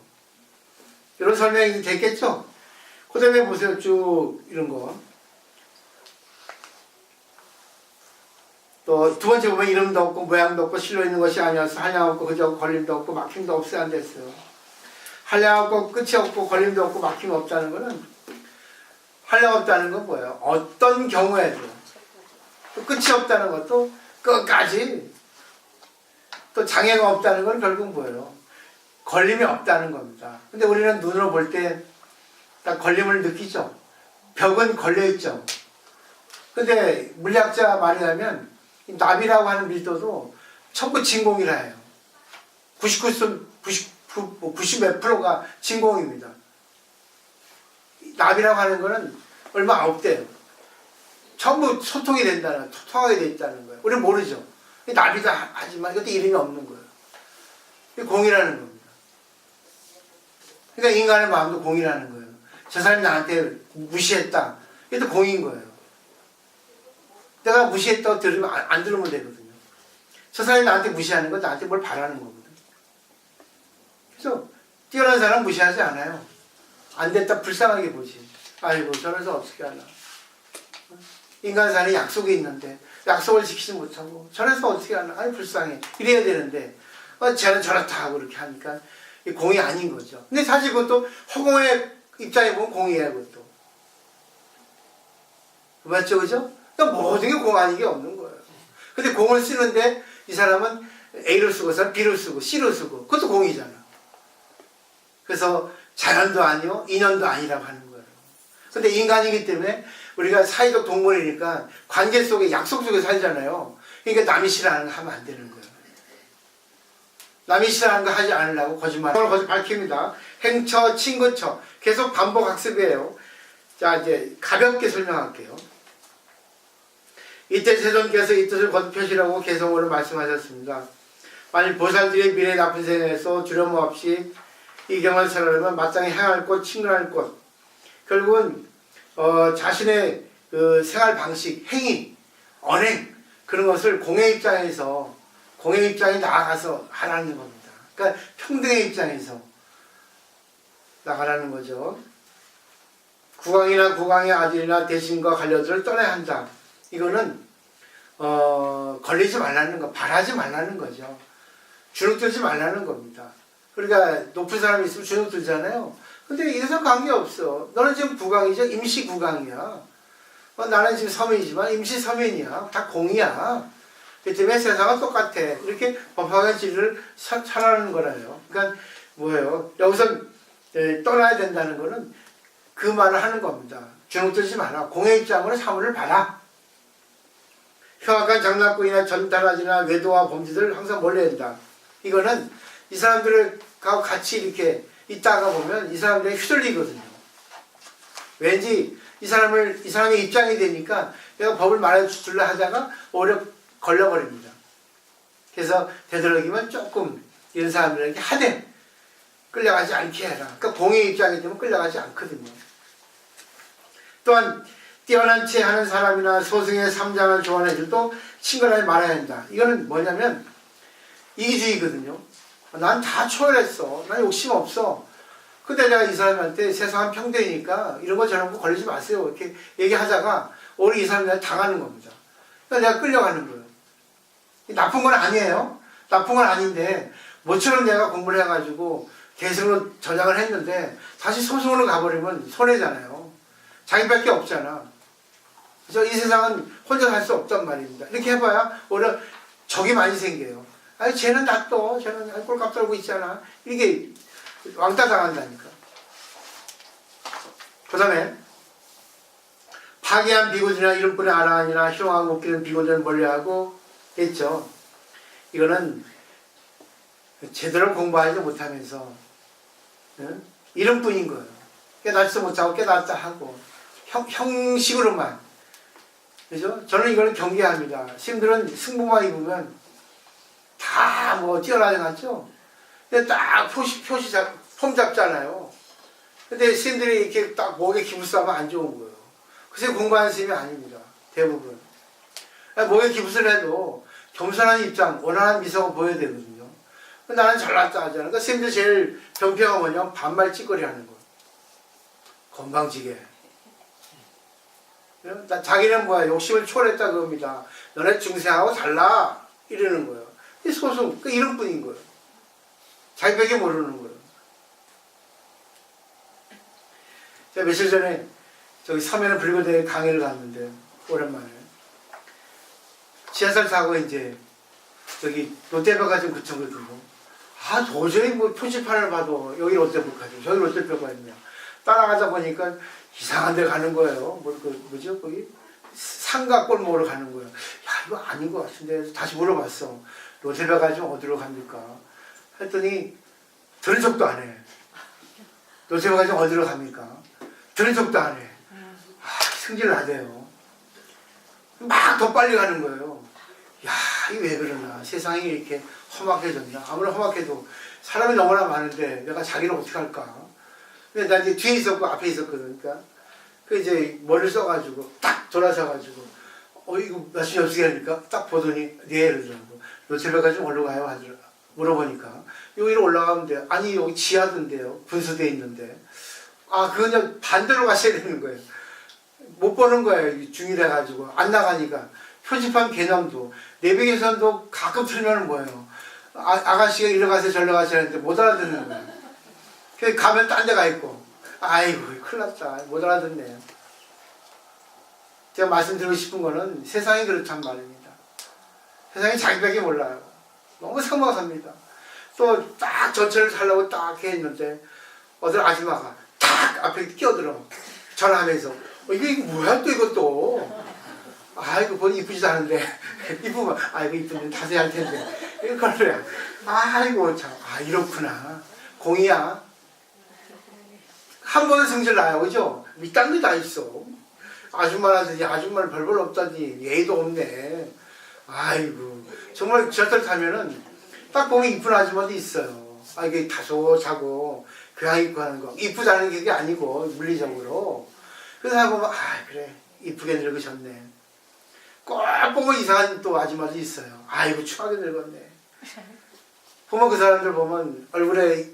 이런 설명이 됐겠죠? 그 다음에 보세요. 쭉 이런 거. 또 두 번째 보면 이름도 없고 모양도 없고 실로 있는 것이 아니어서 한량 없고 그저 걸림도 없고 막힘도 없어야 안 됐어요. 한량 없고 끝이 없고 걸림도 없고 막힘 없다는 거는 한량 없다는 건 뭐예요? 어떤 경우에도 또 끝이 없다는 것도 끝까지 또 장애가 없다는 건 결국 뭐예요? 걸림이 없다는 겁니다. 근데 우리는 눈으로 볼 때 딱 걸림을 느끼죠. 벽은 걸려있죠. 근데 물리학자 말에 하면 나비라고 하는 밀도도 전부 진공이라 해요. 90몇 프로가 진공입니다. 나비라고 하는 거는 얼마 없대요. 전부 소통이 된다는, 통하게 돼 있다는 거예요. 우리는 모르죠. 나비다 하지만 이것도 이름이 없는 거예요. 이게 공이라는 겁니다. 그러니까 인간의 마음도 공이라는 거예요. 저 사람이 나한테 무시했다. 이것도 공인 거예요. 내가 무시했다고 들으면 안 들으면 되거든요. 저 사람이 나한테 무시하는 건 나한테 뭘 바라는 거거든. 그래서 뛰어난 사람 무시하지 않아요. 안 됐다 불쌍하게 보지. 아이고 저래서 어떻게 하나. 인간사는 약속이 있는데 약속을 지키지 못하고 저래서 어떻게 하나. 아이 불쌍해. 이래야 되는데 쟤는 저렇다 하고 그렇게 하니까 공이 아닌 거죠. 근데 사실 그것도 허공의 입장에 보면 공이에요. 그것도. 맞죠? 그죠? 그러니까 모든 게 공 아닌 게 없는 거예요. 근데 공을 쓰는데 이 사람은 A를 쓰고 B를 쓰고 C를 쓰고 그것도 공이잖아. 그래서 자연도 아니요 인연도 아니라고 하는 거예요. 근데 인간이기 때문에 우리가 사회적 동물이니까 관계 속에 약속 속에 살잖아요. 그러니까 남이 싫어하는 거 하면 안 되는 거예요. 남이 싫어하는 거 하지 않으려고 거짓말을 밝힙니다. 행처, 친근처 계속 반복 학습이에요. 자 이제 가볍게 설명할게요. 이때 세존께서 이 뜻을 겉표시라고 개성어로 말씀하셨습니다. 만일 보살들이 미래 나쁜 생에서 두려움 없이 이 경을 살아내면 마땅히 행할 것, 친근할 것 결국은 자신의 그 생활 방식, 행위, 언행 그런 것을 공의 입장에 나아가서 하라는 겁니다. 그러니까 평등의 입장에서 나가라는 거죠. 국왕이나 국왕의 아들이나 대신과 관료들을 떠나야 한다. 이거는 걸리지 말라는 거, 바라지 말라는 거죠. 주눅들지 말라는 겁니다. 그러니까 높은 사람이 있으면 주눅들잖아요. 근데 이래서 관계없어. 너는 지금 국왕이죠? 임시 국왕이야. 나는 지금 서민이지만 임시 서민이야. 다 공이야. 그 때문에 세상은 똑같아. 이렇게 법학의 진리를 살아가는 거라요. 그러니까 뭐예요? 여기서 떠나야 된다는 거는 그 말을 하는 겁니다. 주눅들지 마라. 공의 입장으로 사물을 봐라. 흉악한 장난꾸이나 전달하지나 외도와 범죄들을 항상 멀리해야 된다. 이거는 이 사람들과 같이 이렇게 있다가 보면 이 사람들이 휘둘리거든요. 왠지 이 사람의 입장이 되니까 내가 법을 말해주려 하다가 오히려 걸려버립니다. 그래서 되도록이면 조금 이런 사람들에게 하되 끌려가지 않게 해라. 그러니까 공의 입장이 되면 끌려가지 않거든요. 또한 뛰어난 채 하는 사람이나 소승의 삼장을 좋아하는 애들도 친근하게 말해야 한다. 이거는 뭐냐면 이기주의거든요. 난 다 초월했어. 난 욕심 없어. 근데 내가 이 사람한테 세상은 평등이니까 이런 거 저런 거 걸리지 마세요. 이렇게 얘기하다가 오히려 이 사람한테 당하는 겁니다. 그러니까 내가 끌려가는 거예요. 나쁜 건 아니에요. 나쁜 건 아닌데 모처럼 내가 공부를 해가지고 계승으로 전향을 했는데 다시 소승으로 가버리면 손해잖아요. 자기밖에 없잖아. 그래서 이 세상은 혼자 살 수 없단 말입니다. 이렇게 해봐야 오히려 적이 많이 생겨요. 아니 쟤는 놔둬, 쟤는 꼴값 떨고 있잖아. 이게 왕따 당한다니까. 그 다음에 파괴한 비고들이나 이름뿐의 아라한이나 희롱하고 웃기는 비고들을 멀리하고 했죠. 이거는 제대로 공부하지 못하면서 이름뿐인 거예요. 깨닫지 못하고 깨닫다 하고 형식으로만. 그죠? 저는 이거는 경계합니다. 스님들은 승부만 입으면 다 뭐 뛰어나게 갔죠? 근데 딱 폼 잡잖아요. 근데 스님들이 이렇게 딱 목에 기부스하면 안 좋은 거예요. 그래서 공부하는 스님이 아닙니다. 대부분. 목에 기부스를 해도 겸손한 입장, 원활한 미소가 보여야 되거든요. 나는 잘났다 하잖아요. 그러니까 스님들 제일 병폐가 뭐냐면 반말 찌꺼리 하는 거예요. 건방지게. 자기는 뭐야, 욕심을 초월했다 그럽니다. 너네 중생하고 달라. 이러는 거예요. 이 소송, 그 이름뿐인 거예요. 자기밖에 모르는 거예요. 제가 며칠 전에 저기 서면에 불교대에 강의를 갔는데, 오랜만에. 지하철 타고 이제, 저기 롯데백화점 그쪽거든요. 도저히 뭐 표지판을 봐도 여기 롯데백화점, 저기 롯데백화점이야. 따라가다 보니까 이상한 데 가는 거예요. 뭐죠? 거기? 상가골목으로 가는 거예요. 야, 이거 아닌 것 같은데. 다시 물어봤어. 롯데백화점 어디로 갑니까? 했더니, 들은 적도 안 해. 롯데백화점 어디로 갑니까? 들은 적도 안 해. 승질 나대요. 막 더 빨리 가는 거예요. 야, 이게 왜 그러나. 세상이 이렇게 험악해졌나. 아무리 험악해도 사람이 너무나 많은데 내가 자기를 어떻게 할까. 근데 나 이제 뒤에 있었고 앞에 있었거든. 그러니까 그 이제 머리를 써가지고 딱 돌아서가지고 이거 몇시 어떻게 하니까 딱 보더니 네 이러더라고. 롯데백화점 어디로 가요? 하더라. 물어보니까 여기로 올라가면 돼요. 아니 여기 지하던데요. 분수대에 있는데. 그냥 반대로 가셔야 되는 거예요. 못 보는 거예요. 중이래가지고 안 나가니까. 표지판 개념도 내비게이션도 가끔 틀면 뭐예요. 아가씨가 이리 가세요 저리 가세요 하는데 못 알아듣는 거예요. 그래서 가면 딴 데 가 있고. 아이고 큰일 났다. 못 알아듣네요. 제가 말씀드리고 싶은 거는 세상이 그렇단 말입니다. 세상이 자기밖에 몰라요. 너무 삭막합니다. 또 딱 전철을 타려고 딱 했는데 어떤 아줌마가 딱 앞에 끼어들어. 전화하면서 이게 뭐야 또 이것도. 이거 보니 이쁘지도 않은데 이쁘면 이거 이쁜데 다시 할 텐데 이걸 그래. 아이고 참 이렇구나. 공이야. 한 번은 성질 나요, 그죠? 이딴 게 다 있어. 아줌마라든지 아줌마는 별별 없다니 예의도 없네. 아이고 정말 지하철 타면은 딱 보면 이쁜 아줌마도 있어요. 이게 다소자고 교양 있고 하는 거 이쁘다는 게 아니고 물리적으로. 그래서 보면 그래 이쁘게 늙으셨네. 꼭 보면 이상한 또 아줌마도 있어요. 아이고 추하게 늙었네. 보면 그 사람들 보면 얼굴에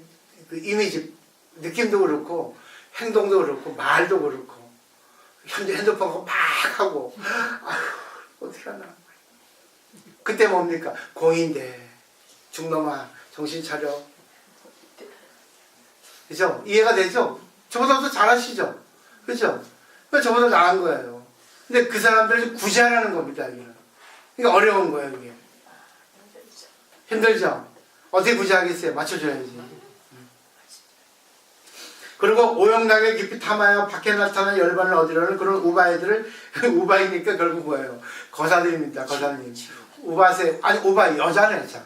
그 이미지 느낌도 그렇고 행동도 그렇고 말도 그렇고 핸드폰 막 하고 어떻게 하나. 그때 뭡니까? 공인데 중놈아 정신 차려. 그죠? 이해가 되죠? 저보다 더 잘하시죠? 그죠? 그러니까 저보다 나은 거예요. 근데 그 사람들을 구제하라는 겁니다. 여기는. 그러니까 어려운 거예요. 이게. 힘들죠? 어떻게 구제하겠어요? 맞춰줘야지. 그리고 오용락에 깊이 탐하여 밖에 나타난 열반을 얻으려는 그런 우바이들을 우바이니까 결국 뭐예요? 거사들입니다. 거사님. 우바세 우바이 여자네 참.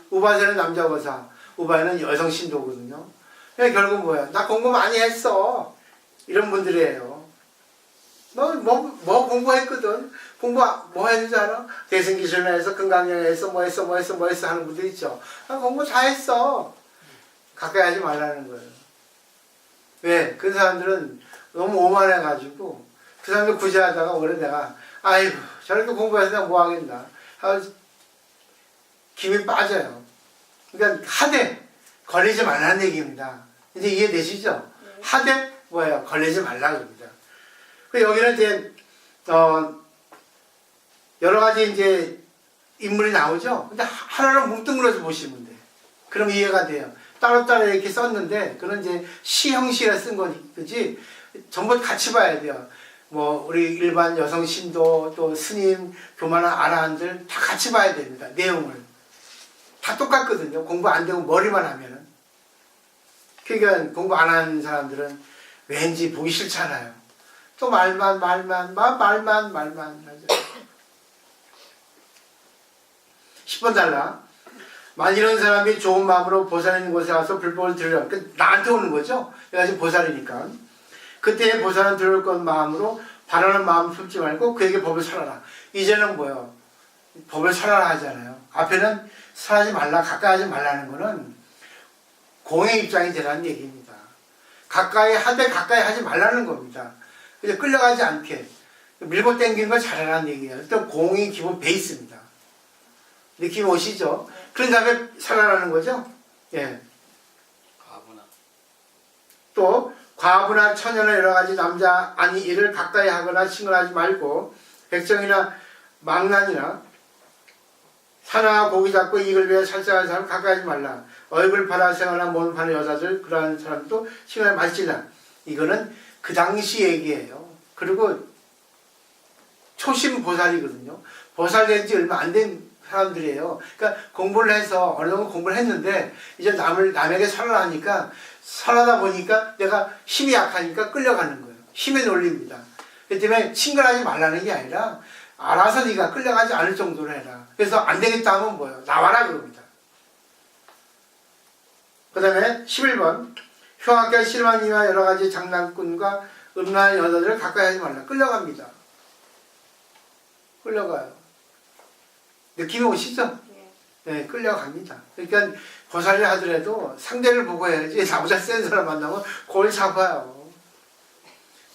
우바세는 남자 거사, 우바이는 여성 신도거든요. 그러니까 결국 뭐야? 나 공부 많이 했어. 이런 분들이에요. 너 뭐 공부했거든. 공부 뭐 했는지 알아? 대승기술에서 금강연에서 뭐 했어 하는 분들 있죠. 공부 다 했어. 가까이 하지 말라는 거예요. 왜? 그 사람들은 너무 오만해가지고 그 사람들 구제하다가 오래 내가 아이고 저렇게 공부해서 내가 뭐 하겠나 하고 김이 빠져요. 그러니까 하되 걸리지 말라는 얘기입니다. 이제 이해되시죠? 하되 뭐예요? 걸리지 말라는 겁니다. 그 여기는 이제 여러 가지 이제 인물이 나오죠. 근데 하나를 뭉뚱그려서 보시면 돼. 그럼 이해가 돼요. 따로따로 이렇게 썼는데 그런 이제 시 형식으로 쓴 거지 전부 같이 봐야 돼요. 뭐 우리 일반 여성 신도 또 스님 교만한 아라한들 다 같이 봐야 됩니다. 내용을 다 똑같거든요. 공부 안 되고 머리만 하면은. 그러니까 공부 안 하는 사람들은 왠지 보기 싫잖아요. 또 말만 하죠. 10번 달라. 만일 이런 사람이 좋은 마음으로 보살 있는 곳에 와서 불법을 들으려, 그러니까 나한테 오는 거죠. 내가 지금 보살이니까. 그때 보살은 들을 것 마음으로 바라는 마음 품지 말고 그에게 법을 설하라. 이제는 뭐요? 법을 설하라 하잖아요. 앞에는 설하지 말라, 가까이 하지 말라는 거는 공의 입장이 되라는 얘기입니다. 가까이 하되 가까이 하지 말라는 겁니다. 그냥 끌려가지 않게 밀고 당기는 걸 잘하라는 얘기예요. 일단 공이 기본 베이스입니다. 느낌 오시죠? 그런 다음에 설하라는 거죠. 예. 과부나. 또 과부나 처녀나 여러 가지 남자 아니 이를 가까이 하거나 친근하지 말고 백정이나 망난이나 사나와 고기 잡고 이익을 위해 살짝한 사람 가까이 하지 말라. 얼굴 팔아 생활한 몸 파는 여자들 그러한 사람도 친근하지 말지라. 이거는 그 당시 얘기예요. 그리고 초심 보살이거든요. 보살 된 지 얼마 안 된 사람들이에요. 그러니까 공부를 해서 어느 정도 공부를 했는데 이제 남에게 설하니까 설하다 보니까 내가 힘이 약하니까 끌려가는 거예요. 힘의 논리입니다. 그렇기 때문에 친근하지 말라는 게 아니라 알아서 네가 끌려가지 않을 정도로 해라. 그래서 안 되겠다 하면 뭐예요? 나와라 그럽니다. 그 다음에 11번 흉악한 실망이와 여러 가지 장난꾼과 음란한 여자들을 가까이 하지 말라. 끌려갑니다. 끌려가요. 느낌이 오시죠? 네, 끌려갑니다. 그러니까 보살을 하더라도 상대를 보고 해야지 나보다 센 사람 만나면 골 잡아요.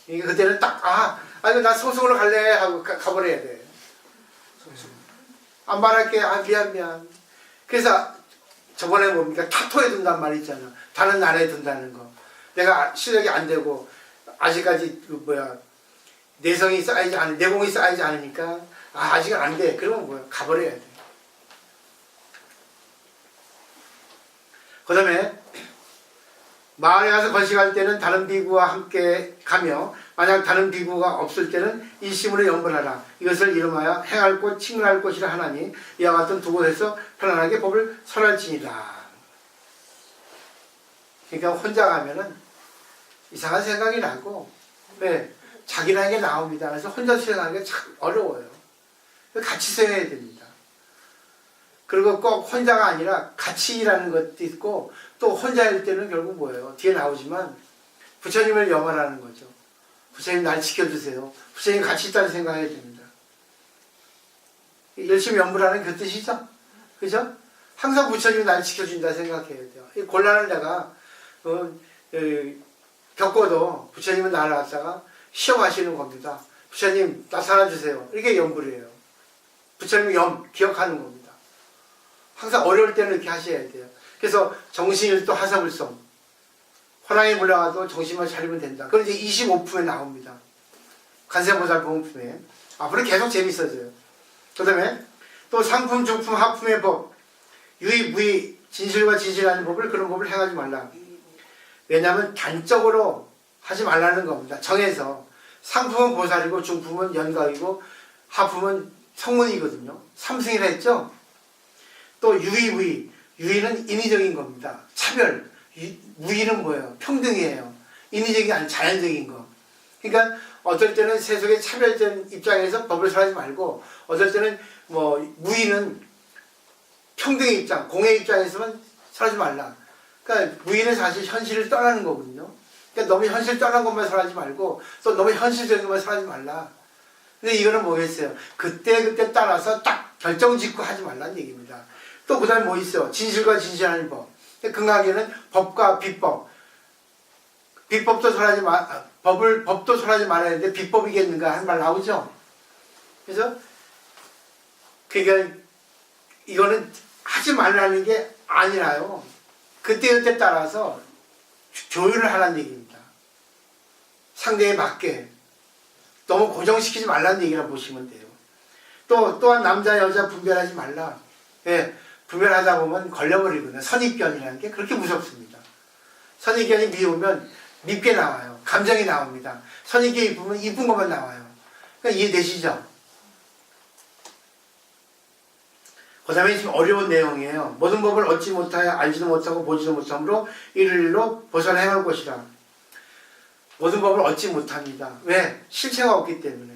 이게 그때는 딱 이거 나 소송으로 갈래 하고 가버려야 돼. 안 말할게. 미안. 그래서 저번에 뭡니까? 타토에 둔단 말이 있잖아. 다른 나라에 둔다는 거. 내가 실력이 안 되고 아직까지 내성이 쌓이지 않으 내공이 쌓이지 않으니까 아직은 안 돼. 그러면 뭐야? 가버려야 돼. 그 다음에 마을에 가서 거식할 때는 다른 비구와 함께 가며 만약 다른 비구가 없을 때는 일심으로 염불하라. 이것을 이름하여 행할 곳, 친근할 곳이라 하나니 이와 같은 두 곳에서 편안하게 법을 설할지니라. 그러니까 혼자 가면은 이상한 생각이 나고 자기라는 게 나옵니다. 그래서 혼자 수행하는 게 참 어려워요. 같이 수행해야 됩니다. 그리고 꼭 혼자가 아니라 같이 일하는 것도 있고 또 혼자일 때는 결국 뭐예요? 뒤에 나오지만 부처님을 염하라는 거죠. 부처님 날 지켜주세요. 부처님 같이 있다는 생각해야 됩니다. 열심히 염불하는 그 뜻이죠. 그죠? 항상 부처님이 날 지켜준다 생각해야 돼요. 이 곤란을 내가 겪어도 부처님은 나를 갖다가 시험하시는 겁니다. 부처님 나 살아주세요. 이렇게 염불이에요. 부처님 기억하는 겁니다. 항상 어려울 때는 이렇게 하셔야 돼요. 그래서 정신일도 하사불성. 호랑이 물러가도 정신만 차리면 된다. 그건 이제 25품에 나옵니다. 관세보살 보험품에. 앞으로 계속 재밌어져요. 그 다음에 또 상품, 중품, 하품의 법. 유의, 무의, 진실과 진실하는 법을 그런 법을 행하지 말라. 왜냐하면 단적으로 하지 말라는 겁니다. 정해서. 상품은 보살이고 중품은 연각이고 하품은 성문이거든요. 삼승이라 했죠. 또 유의, 무의. 유의는 인위적인 겁니다. 차별. 무의는 뭐예요? 평등이에요. 인위적이 아닌 자연적인 거. 그러니까 어떨 때는 세속의 차별된 입장에서 법을 설하지 말고 어떨 때는 무의는 평등의 입장, 공의 입장에서만 설하지 말라. 그러니까 무의는 사실 현실을 떠나는 거거든요. 그러니까 너무 현실 떠난 것만 설하지 말고 또 너무 현실적인 것만 설하지 말라. 근데 이거는 뭐겠어요? 그때 따라서 딱 결정 짓고 하지 말라는 얘기입니다. 또 그 다음에 뭐 있어요? 진실과 진실하는 법. 금강에는 법과 비법. 비법도 설하지 법도 설하지 말아야 되는데 비법이겠는가 하는 말 나오죠? 그래서 그러니까 이거는 하지 말라는 게 아니라요. 그때 따라서 조율을 하라는 얘기입니다. 상대에 맞게. 너무 고정시키지 말라는 얘기라 보시면 돼요. 또한 남자 여자 분별하지 말라. 분별하다 보면 걸려버리거든요. 선입견이라는 게 그렇게 무섭습니다. 선입견이 미우면 밉게 나와요. 감정이 나옵니다. 선입게 이쁘면 이쁜 것만 나와요. 그러니까 이해되시죠? 그 다음에 지금 어려운 내용이에요. 모든 법을 얻지 못하여 알지도 못하고 보지도 못함으로 이를 일로 벗어나 행할 것이라. 모든 법을 얻지 못합니다. 왜? 실체가 없기 때문에.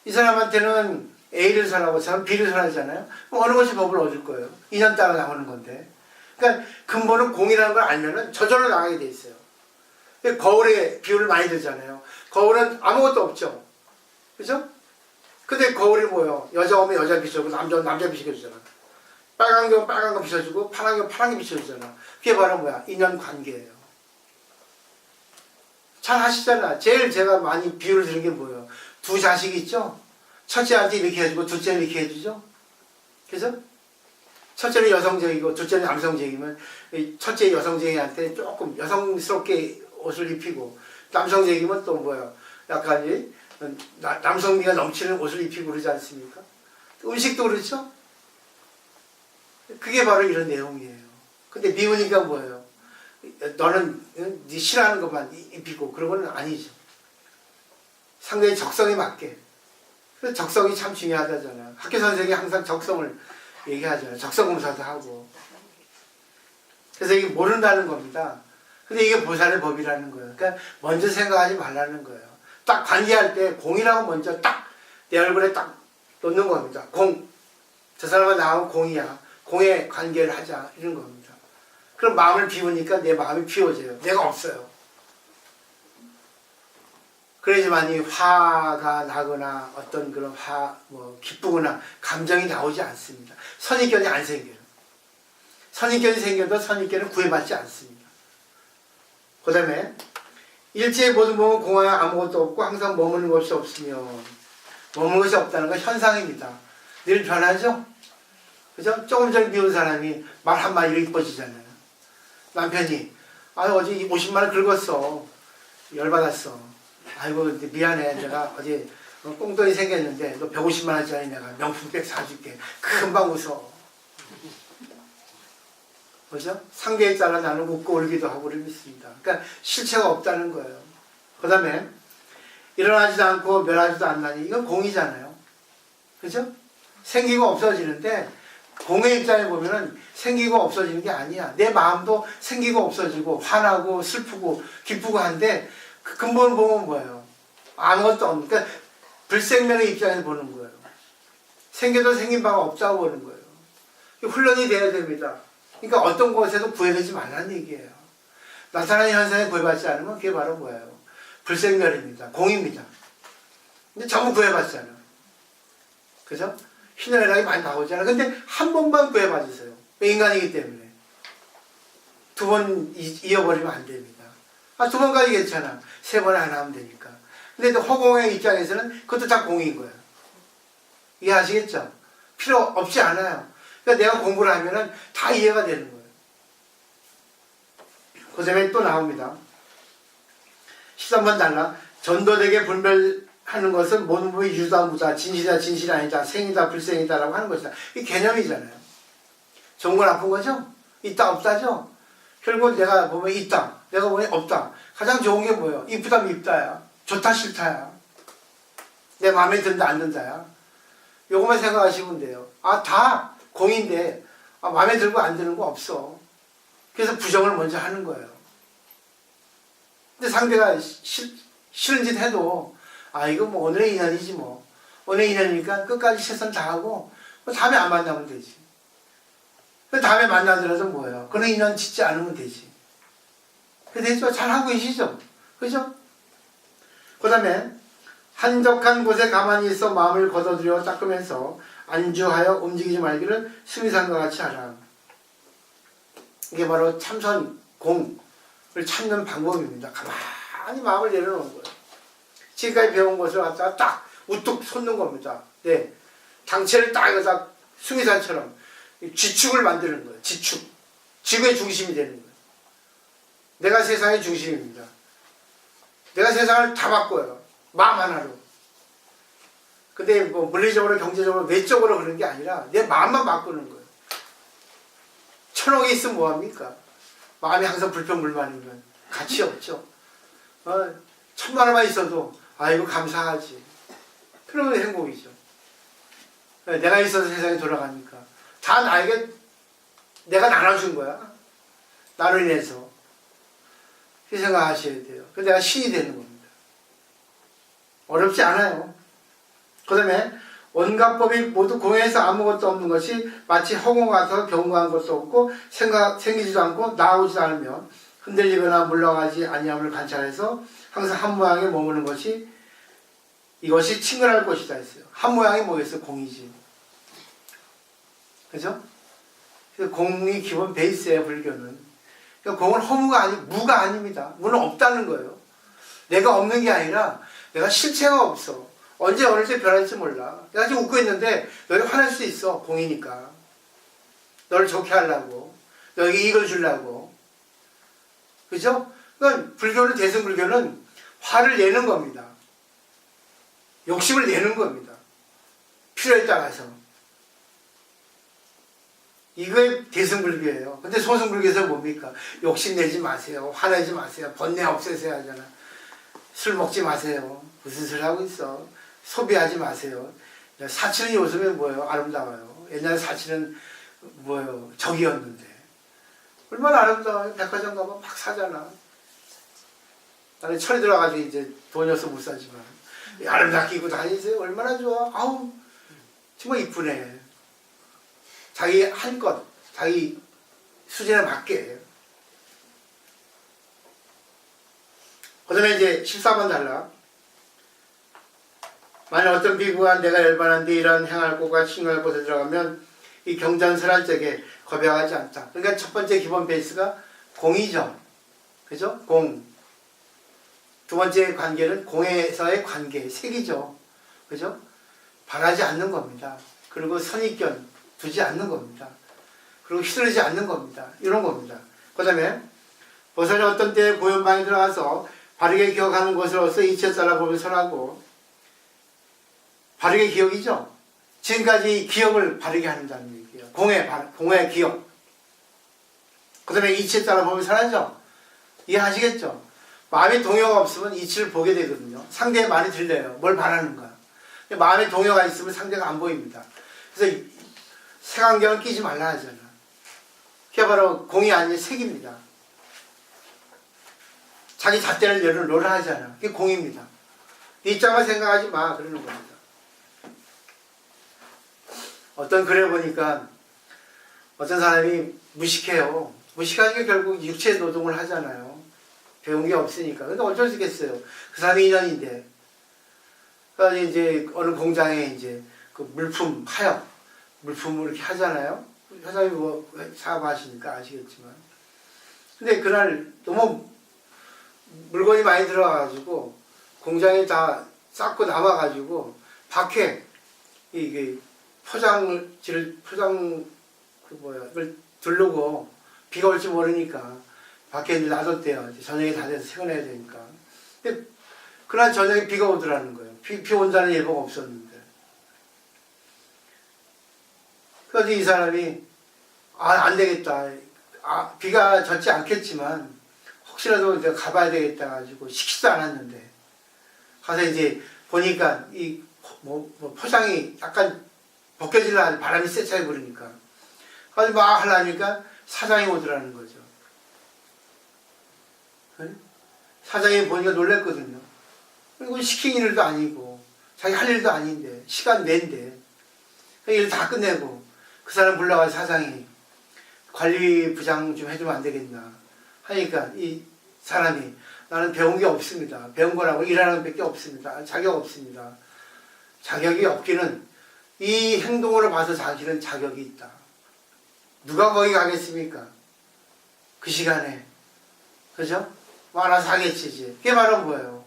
이 사람한테는 A를 설하고 저는 B를 설하잖아요. 그럼 어느 것이 법을 얻을 거예요? 인연 따라 나오는 건데. 그러니까 근본은 공이라는 걸 알면은 저절로 나가게 돼 있어요. 거울에 비유를 많이 들잖아요. 거울은 아무것도 없죠. 그죠? 근데 거울이 뭐예요? 여자 오면 여자 비춰주고 남자 오면 남자 비춰주잖아. 빨간 게 오면 빨간 거 비춰주고 파란 게 오면 파란 게 비춰주잖아. 그게 바로 뭐야? 인연 관계예요. 잘 하시잖아. 제일 제가 많이 비유를 드는 게 뭐예요? 두 자식이 있죠? 첫째한테 이렇게 해주고 둘째는 이렇게 해주죠? 그죠? 첫째는 여성적이고 둘째는 남성적이면 첫째 여성적이한테 조금 여성스럽게 옷을 입히고 남성적이면 또 뭐야? 약간 남성미가 넘치는 옷을 입히고 그러지 않습니까? 음식도 그렇죠? 그게 바로 이런 내용이에요. 근데 미우니까 뭐예요? 너는 네 싫어하는 것만 입히고 그런 건 아니죠. 상대의 적성에 맞게. 그래서 적성이 참 중요하다잖아요. 학교 선생님이 항상 적성을 얘기하잖아요. 적성 검사도 하고. 그래서 이게 모른다는 겁니다. 근데 이게 보살의 법이라는 거예요. 그러니까 먼저 생각하지 말라는 거예요. 딱 관계할 때 공이라고 먼저 딱 내 얼굴에 딱 놓는 겁니다. 공. 저 사람과 나하고 공이야. 공의 관계를 하자. 이런 겁니다. 그럼 마음을 비우니까 내 마음이 비워져요. 내가 없어요. 그러지만 이 화가 나거나 어떤 그런 기쁘거나 감정이 나오지 않습니다. 선입견이 안 생겨요. 선입견이 생겨도 선입견은 구애받지 않습니다. 그 다음에 일체의 모든 몸은 공하여 아무것도 없고 항상 머무는 것이 없으며 머무는 것이 없다는 건 현상입니다. 늘 변하죠? 그죠? 조금 전에 비운 사람이 말 한마디로 이뻐지잖아요. 남편이 어제 50만 원 긁었어. 열받았어. 아이고 미안해. 내가 어제 꽁돈이 생겼는데 너 150만 원짜리 내가 명품백 사줄게. 금방 웃어. 그죠? 상대에 따라 나는 웃고 울기도 하고 그러겠습니다. 그러니까 실체가 없다는 거예요. 그 다음에 일어나지도 않고 멸하지도 않나니 이건 공이잖아요. 그죠? 생기고 없어지는데 공의 입장에 보면은 생기고 없어지는 게 아니야. 내 마음도 생기고 없어지고 화나고 슬프고 기쁘고 한데 그 근본을 보면 뭐예요? 아무것도 없는. 그러니까 불생명의 입장에서 보는 거예요. 생겨도 생긴 바가 없다고 보는 거예요. 훈련이 돼야 됩니다. 그러니까 어떤 곳에도 구애되지 말라는 얘기예요. 나타나는 현상에 구애받지 않으면 그게 바로 뭐예요? 불생멸입니다. 공입니다. 근데 전부 구애받잖아요. 그죠? 희노애락이 많이 나오잖아요. 근데 한 번만 구애받으세요. 인간이기 때문에. 두 번 이어버리면 안 됩니다. 두 번까지 괜찮아. 세 번 안 하면 되니까. 근데 또 허공의 입장에서는 그것도 다 공인 거예요. 이해하시겠죠? 필요 없지 않아요. 그러니까 내가 공부를 하면은 다 이해가 되는 거예요. 그 다음에 또 나옵니다. 13번 달라. 전도되게 분별하는 것은 모든 부분이 유다 무다, 진실이다 진실이 아니다, 생이다 불생이다 라고 하는 것이다. 이 개념이잖아요. 좋은 건 나쁜 거죠? 있다 없다죠? 결국 내가 보면 있다, 내가 보면 없다. 가장 좋은 게 뭐예요? 이쁘다 밉다야. 좋다 싫다야. 내 마음에 든다 안 든다야. 요것만 생각하시면 돼요. 다 공인데 마음에 들고 안 드는 거 없어. 그래서 부정을 먼저 하는 거예요. 근데 상대가 싫은 짓 해도 이거 뭐 오늘의 인연이지 뭐. 오늘의 인연이니까 끝까지 최선 다하고 다음에 안 만나면 되지. 다음에 만나더라도 뭐예요? 그런 인연 짓지 않으면 되지. 그래서 잘하고 계시죠? 그죠? 그 다음에 한적한 곳에 가만히 있어 마음을 걷어들여 닦으면서 안주하여 움직이지 말기를 수미산과 같이 하라. 이게 바로 참선, 공을 찾는 방법입니다. 가만히 마음을 내려놓은 거예요. 지금까지 배운 것을 갖다가 딱 우뚝 솟는 겁니다. 네. 당체를 딱 여기다 수미산처럼 지축을 만드는 거예요. 지축. 지구의 중심이 되는 거예요. 내가 세상의 중심입니다. 내가 세상을 다 바꿔요. 마음 하나로. 근데 뭐 물리적으로, 경제적으로, 외적으로 그런 게 아니라 내 마음만 바꾸는 거예요. 천억이 있으면 뭐합니까? 마음이 항상 불평불만이면 가치 없죠. 천만 원만 있어도 아이고 감사하지. 그러면 행복이죠. 내가 있어서 세상이 돌아가니까 다 나에게 내가 나눠준 거야. 나로 인해서. 그 생각하셔야 돼요. 그래서 내가 신이 되는 겁니다. 어렵지 않아요. 그 다음에 온갖 법이 모두 공해에서 아무것도 없는 것이 마치 허공 같아서 경고한 것도 없고 생기지도 않고 나오지도 않으면 흔들리거나 물러가지 아니함을 관찰해서 항상 한 모양에 머무는 것이 이것이 친근할 것이다 했어요. 한 모양이 뭐겠어요? 공이지. 그죠? 그래서 공이 기본 베이스예요, 불교는. 그러니까 공은 허무가 무가 아닙니다. 무는 없다는 거예요. 내가 없는 게 아니라 내가 실체가 없어. 언제 어느 때 변할지 몰라. 내가 지금 웃고 있는데 너희 화낼 수 있어. 공이니까. 너를 좋게 하려고. 너에게 이익을 주려고. 그죠? 그러니까 불교는, 대승불교는 화를 내는 겁니다. 욕심을 내는 겁니다. 필요에 따라서. 이게 대승불교예요. 근데 소승불교에서 뭡니까? 욕심 내지 마세요. 화내지 마세요. 번뇌 없애세요 하잖아. 술 먹지 마세요. 무슨 소리 하고 있어. 소비하지 마세요. 사치는 요즘에 뭐예요? 아름다워요. 옛날에 사치는 뭐예요? 적이었는데. 얼마나 아름다워요. 백화점 가면 막 사잖아. 나는 철이 들어가지고 이제 돈이 없어 못 사지만. 아름답게 입고 다니세요. 얼마나 좋아. 아우, 정말 이쁘네. 자기 할 것, 자기 수준에 맞게. 그 다음에 이제 14번 단락. 만약 어떤 비구가 내가 열반한데 이러한 행할 곳과 칭할 곳에 들어가면 이 경전설할 적에 겁여하지 않다. 그러니까 첫 번째 기본 베이스가 공이죠. 그죠? 공. 두 번째 관계는 공에서의 관계, 색이죠. 그죠? 바라지 않는 겁니다. 그리고 선입견 두지 않는 겁니다. 그리고 휘둘리지 않는 겁니다. 이런 겁니다. 그 다음에 보살이 어떤 때에 고연방에 들어가서 바르게 기억하는 것으로서 이치에 따라 보면 선하고, 바르게 기억이죠. 지금까지 기억을 바르게 한다는 얘기예요. 공의 기억. 그 다음에 이치에 따라 보면 선하죠. 이해하시겠죠? 마음에 동요가 없으면 이치를 보게 되거든요. 상대의 말이 들려요. 뭘 바라는가. 마음에 동요가 있으면 상대가 안 보입니다. 그래서 색안경을 끼지 말라 하잖아. 그게 바로 공이 아닌 색입니다. 자기 잣대를 놓으라 하잖아. 그게 공입니다. 이점을 생각하지 마. 그러는 겁니다. 어떤 글에 보니까 어떤 사람이 무식해요. 무식하니까 결국 육체 노동을 하잖아요. 배운 게 없으니까. 근데 어쩔 수 있겠어요. 그 사람이 인연인데. 그래서 이제 어느 공장에 이제 그 물품, 하역, 물품을 이렇게 하잖아요. 회사에 뭐 사업하시니까 아시겠지만. 근데 그날 너무 물건이 많이 들어가가지고 공장에 다 쌓고 남아가지고 밖에 이게 그걸 두르고 비가 올지 모르니까 밖에 놔뒀대요. 저녁에 다 돼서 퇴근해야 되니까. 근데 그날 저녁에 비가 오더라는 거예요. 비 온다는 예보가 없었는데. 그래서 이 사람이 안 되겠다. 비가 젖지 않겠지만 혹시라도 내가 가봐야 되겠다 가지고 시키지도 않았는데 가서 이제 보니까 이 포장이 약간 벗겨질라 바람이 세차게 부르니까 가서 막 하려니까 사장이 오더라는 거죠. 사장이 보니까 놀랬거든요. 그리고 시킨 일도 아니고 자기 할 일도 아닌데 시간 낸데 일 다 끝내고 그 사람 불러가서 사장이 관리부장 좀 해주면 안 되겠나 하니까 이 사람이 나는 배운 게 없습니다. 배운 거라고 일하는 밖에 없습니다. 자격 없습니다. 자격이 없기는 이 행동으로 봐서 자기는 자격이 있다. 누가 거기 가겠습니까? 그 시간에. 그죠? 뭐 알아서 하겠지 이제. 그게 바로 뭐예요?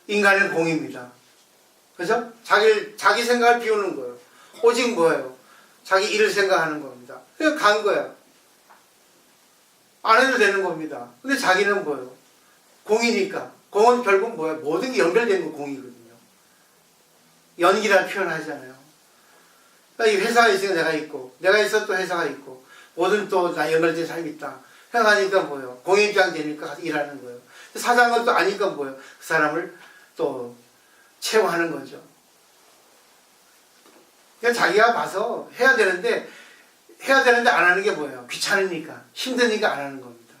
인간의 공입니다. 그죠? 자기 생각을 비우는 거예요. 오직 뭐예요? 자기 일을 생각하는 겁니다. 그냥 간 거야. 안 해도 되는 겁니다. 근데 자기는 뭐예요? 공이니까. 공은 결국 뭐예요? 모든 게 연결된 거 공이거든요. 연기라 표현하잖아요. 그러니까 이 회사가 있으니까 내가 있고, 내가 있어 또 회사가 있고, 모든 또 나 연결된 삶이 있다. 생각하니까 뭐예요? 공의 입장 되니까 가서 일하는 거예요. 사장은 것도 아니까 뭐예요? 그 사람을 또 채용하는 거죠. 그러니까 자기가 봐서 해야 되는데 안 하는 게 뭐예요? 귀찮으니까, 힘드니까 안 하는 겁니다.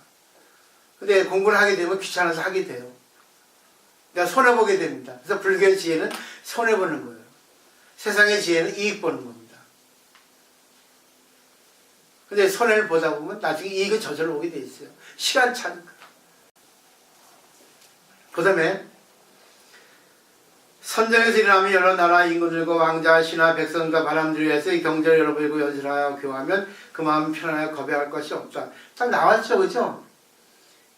근데 공부를 하게 되면 귀찮아서 하게 돼요. 그러니까 손해보게 됩니다. 그래서 불교의 지혜는 손해보는 거예요. 세상의 지혜는 이익 보는 겁니다. 근데 손해를 보다 보면 나중에 이익은 저절로 오게 돼 있어요. 시간차니까. 그 다음에 선정에서 일어나면 여러 나라 인구들과 왕자, 신하, 백성과 바람들을 위해서 이 경제를 열어버리고 연설하여 교화하면 그 마음은 편안하여 겁해할 것이 없다. 딱 나왔죠, 그죠?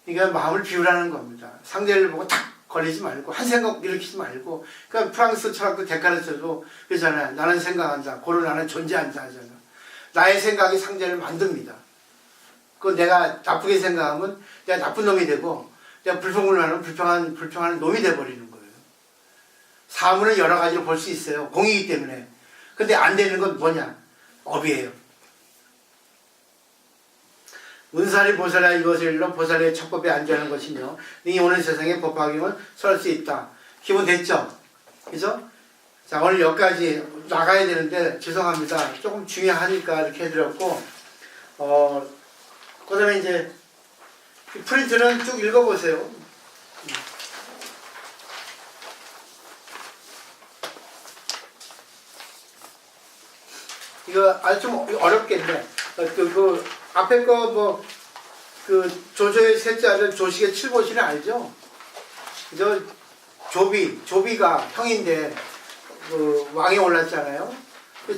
그러니까 마음을 비우라는 겁니다. 상대를 보고 탁 걸리지 말고 한 생각 일으키지 말고. 그러니까 프랑스 철학도 데카르트도 그러잖아요. 나는 생각한다. 고로 나는 존재한다 하잖아. 나의 생각이 상대를 만듭니다. 그 내가 나쁘게 생각하면 내가 나쁜 놈이 되고 내가 불평불만하면 불평하는 놈이 돼버리는 거예요. 사물은 여러 가지로 볼 수 있어요. 공이기 때문에. 근데 안 되는 건 뭐냐? 업이에요. 은사리 보살아 이것을 일러 보살의 척법에 안주하는 것이며 능히 오는 세상에 법화경을 설 수 있다. 기본 됐죠? 그죠? 자, 오늘 여기까지 나가야 되는데 죄송합니다. 조금 중요하니까 이렇게 해드렸고 그 다음에 이제 프린트는 쭉 읽어보세요. 이거 아주 좀 어렵겠네. 그 앞에 거 뭐 그 조조의 셋자를 조식의 칠보시는 알죠? 그죠? 조비가 형인데 그 왕에 올랐잖아요.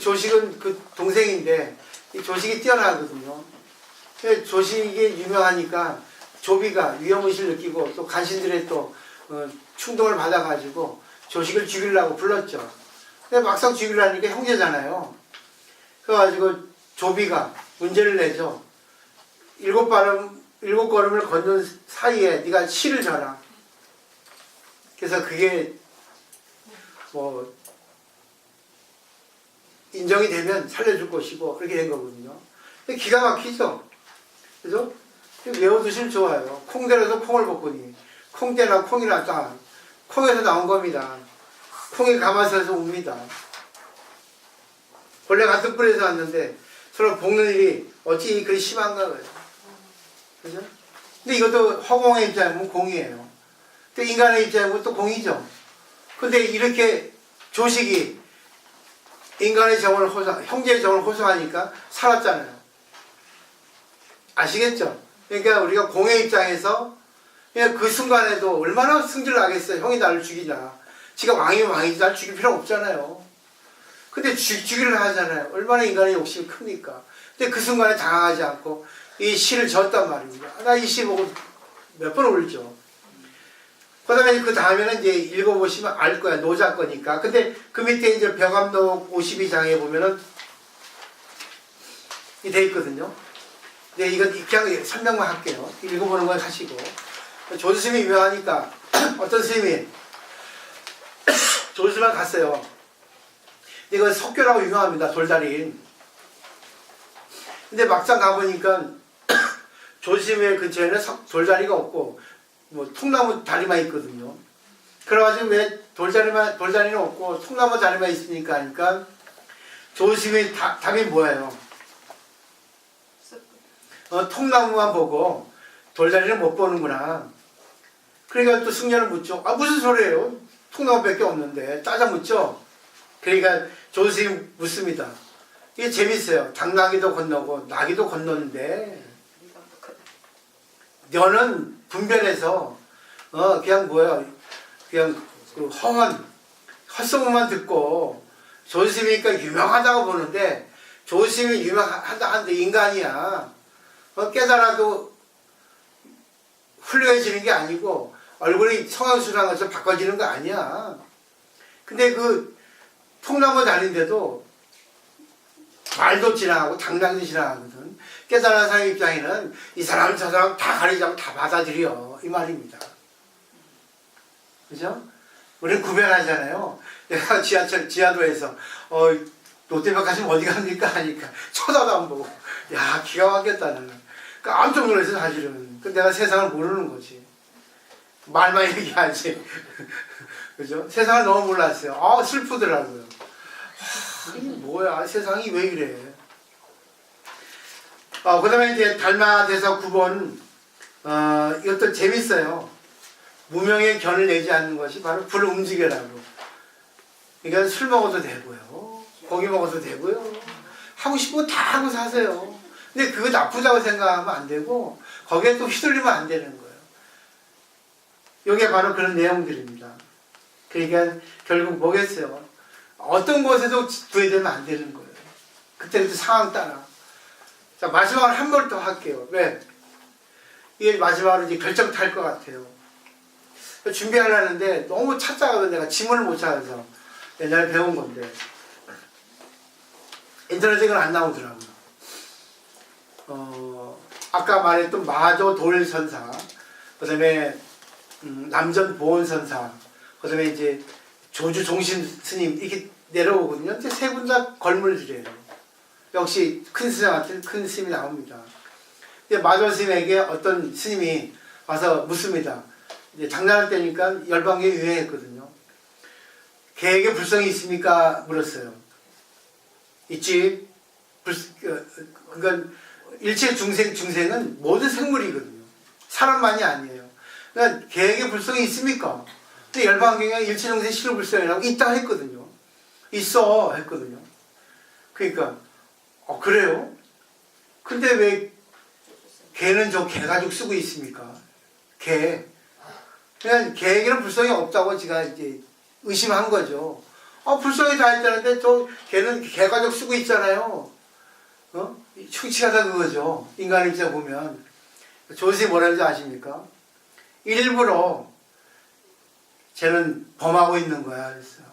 조식은 그 동생인데 이 조식이 뛰어나거든요. 조식이 유명하니까 조비가 위험의식을 느끼고 또 간신들의 또 충동을 받아가지고 조식을 죽이려고 불렀죠. 근데 막상 죽이려니까 형제잖아요. 그래가지고 조비가 문제를 내죠. 7걸음을 걷는 사이에 네가 시를 져라. 그래서 그게 뭐 인정이 되면 살려줄 것이고 그렇게 된 거거든요. 근데 기가 막히죠. 그죠? 외워두시면 좋아요. 콩대로서 콩을 볶으니 콩대나 콩이나 딱 콩에서 나온 겁니다. 콩이 가마솥에서 옵니다. 원래 같은 뿔에서 왔는데 서로 볶는 일이 어찌 그리 심한가 봐요. 그죠? 근데 이것도 허공의 입장에 보면 공이에요. 또 인간의 입장에 보면 또 공이죠. 근데 이렇게 조식이 인간의 정을 형제의 정을 호소하니까 살았잖아요. 아시겠죠? 그러니까 우리가 공의 입장에서 그냥 그 순간에도 얼마나 승질을 나겠어요. 형이 나를 죽이냐. 지가 왕이면 왕이지 날 죽일 필요 없잖아요. 근데 죽이려 하잖아요. 얼마나 인간의 욕심이 큽니까? 근데 그 순간에 당황하지 않고 이 시를 졌단 말입니다. 나 이 시 보고 몇 번 울죠. 그 다음에 그 다음에는 이제 읽어보시면 알 거야. 노자 거니까. 근데 그 밑에 이제 벽암록 52장에 보면은 이 돼 있거든요. 네, 이건 그냥 설명만 할게요. 읽어보는 걸 하시고. 조수스님이 유명하니까 어떤 스님이 조수스님만 갔어요. 이거 석교라고 유명합니다. 돌다리. 근데 막상 가보니까 조수스님의 근처에는 돌다리가 없고 뭐 통나무 다리만 있거든요. 그래가지고 왜 돌다리는 없고 통나무 다리만 있으니까 하니까 조수스님의 답이 뭐예요? 통나무만 보고 돌다리는 못 보는구나. 그러니까 또 승려를 묻죠. 아 무슨 소리예요? 통나무밖에 없는데 따져 묻죠. 그러니까 조수스님 묻습니다. 이게 재밌어요. 당나귀도 건너고 나귀도 건너는데 너는 분별해서 그냥 뭐야 그냥 그 헛소문만 듣고 조수스님이니까 유명하다고 보는데 조수스님이 유명하다 한데 인간이야. 깨달아도 훌륭해지는 게 아니고 얼굴이 성형수술한 것처럼 바꿔지는 거 아니야. 근데 그 통나무 다리인데도 말도 지나가고 당당도 지나가거든. 깨달은 사람 입장에는 이 사람 저 사람 다 가리자고 다 받아들여 이 말입니다. 그죠? 우리는 구별하잖아요. 내가 지하도에서 롯데백화점 어디 갑니까 하니까 쳐다도 안 보고 야 기가 막혔다 나는. 깜짝 놀라서 사실은. 그 내가 세상을 모르는 거지. 말만 얘기하지. 그죠? 세상을 너무 몰랐어요. 슬프더라고요. 이게 뭐야, 세상이 왜 이래. 그 다음에 이제 달마대서 9번, 이것도 재밌어요. 무명의 견을 내지 않는 것이 바로 불을 움직여라고. 그러니까 술 먹어도 되고요. 고기 먹어도 되고요. 하고 싶은 거 다 하고 사세요. 근데 그거 나쁘다고 생각하면 안 되고, 거기에 또 휘둘리면 안 되는 거예요. 이게 바로 그런 내용들입니다. 그러니까 결국 뭐겠어요? 어떤 곳에도 구애되면 안 되는 거예요. 그때그때 상황 따라. 자, 마지막으로 한 번 더 할게요. 왜? 이게 마지막으로 이제 결정 탈 것 같아요. 준비하려는데 너무 찾다가 내가 지문을 못 찾아서 옛날에 배운 건데 인터넷에 안 나오더라고요. 아까 말했던 마조 돌선사, 그 다음에 남전 보온선사, 그 다음에 이제 조주 종신 스님 이렇게 내려오거든요. 이제 세 분 다 걸물들이에요. 역시 큰 스님한테 큰 스님이 나옵니다. 이제 마조 스님에게 어떤 스님이 와서 묻습니다. 이제 장난할 때니까 열방계 유행했거든요. 계획에 불성이 있습니까? 물었어요. 있지. 그러니까 일체 중생은 모든 생물이거든요. 사람만이 아니에요. 그러니까 계획에 불성이 있습니까? 근데 열방경에 일체 중생 실효불성이라고 있다 했거든요. 있어 했거든요. 그러니까 그래요? 근데 왜 개는 저 개가죽 쓰고 있습니까? 개. 그냥 개에게는 불성이 없다고 제가 이제 의심한 거죠. 불성이 다 있다는데 저 개는 개가죽 쓰고 있잖아요. 충치하다 그거죠. 인간 입장 보면. 조지 뭐라는지 아십니까? 일부러 쟤는 범하고 있는 거야. 그랬어요.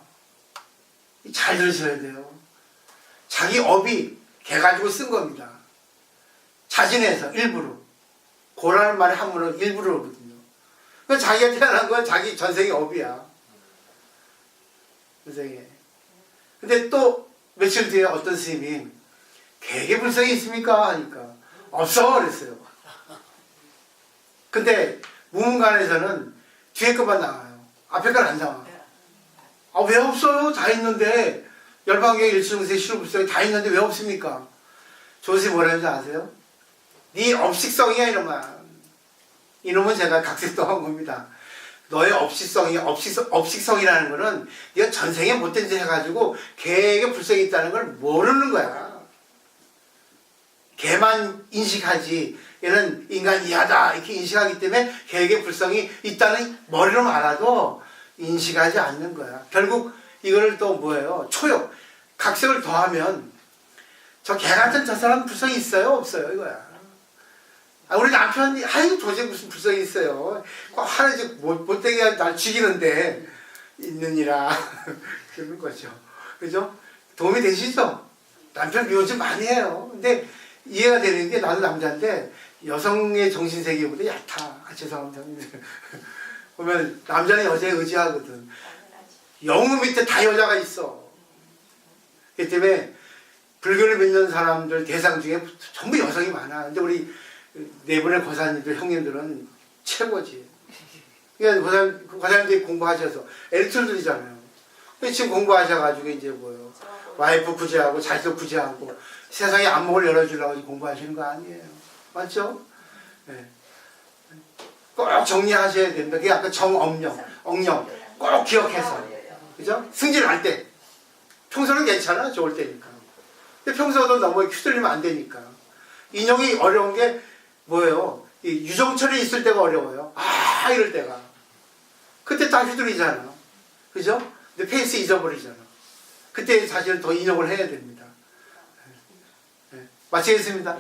잘 들으셔야 돼요. 자기 업이 개 가지고 쓴 겁니다. 자진해서 일부러. 고라는 말의 한문은 일부러거든요. 그러니까 자기가 태어난 건 자기 전생의 업이야. 전생에. 근데 또 며칠 뒤에 어떤 스님이 개에게 불성이 있습니까? 하니까 없어 그랬어요. 근데 무문관에서는 뒤에 것만 나와요. 앞에 건 안 나와. 왜 없어요? 다 있는데 열방경 일치중생 실효불성이 다 있는데 왜 없습니까? 조시 뭐라는지 아세요? 네 업식성이야 이놈아. 이놈은 제가 각색도한 겁니다. 너의 업식성이라는 거는 네가 전생에 못된 짓 해가지고 개에게 불성이 있다는 걸 모르는 거야. 개만 인식하지 얘는 인간 이하다 이렇게 인식하기 때문에 개에게 불성이 있다는 머리로 알아도 인식하지 않는 거야. 결국 이거를 또 뭐예요? 초역, 각색을 더하면 저 개 같은 저 사람 불성이 있어요? 없어요? 이거야. 우리 남편이 도저히 무슨 불성이 있어요. 하나씩 못되게 날 죽이는데 있느니라 그런 거죠. 그죠? 도움이 되시죠? 남편 미워 좀 많이 해요. 근데 이해가 되는 게 나도 남자인데 여성의 정신세계보다 얕아. 죄송합니다. 보면 남자는 여자에 의지하거든. 영웅 밑에 다 여자가 있어. 그렇기 때문에 불교를 믿는 사람들 대상 중에 전부 여성이 많아. 근데 우리 네 분의 고사님들, 형님들은 최고지. 그러니까 고사님들이 공부하셔서 엘리트들이잖아요. 지금 공부하셔가지고 이제 뭐요. 와이프 구제하고 자식도 구제하고 세상에 안목을 열어주려고 공부하시는 거 아니에요. 맞죠? 네. 꼭 정리하셔야 됩니다. 그게 아까 정엄령, 엉령 꼭 기억해서. 그죠? 승진할 때. 평소는 괜찮아. 좋을 때니까. 근데 평소도 너무 휘둘리면 안 되니까. 인용이 어려운 게 뭐예요? 이 유정철이 있을 때가 어려워요. 이럴 때가. 그때 다 휘둘리잖아. 그죠? 근데 페이스 잊어버리잖아. 그때 사실은 더 인용을 해야 됩니다. 네. 마치겠습니다.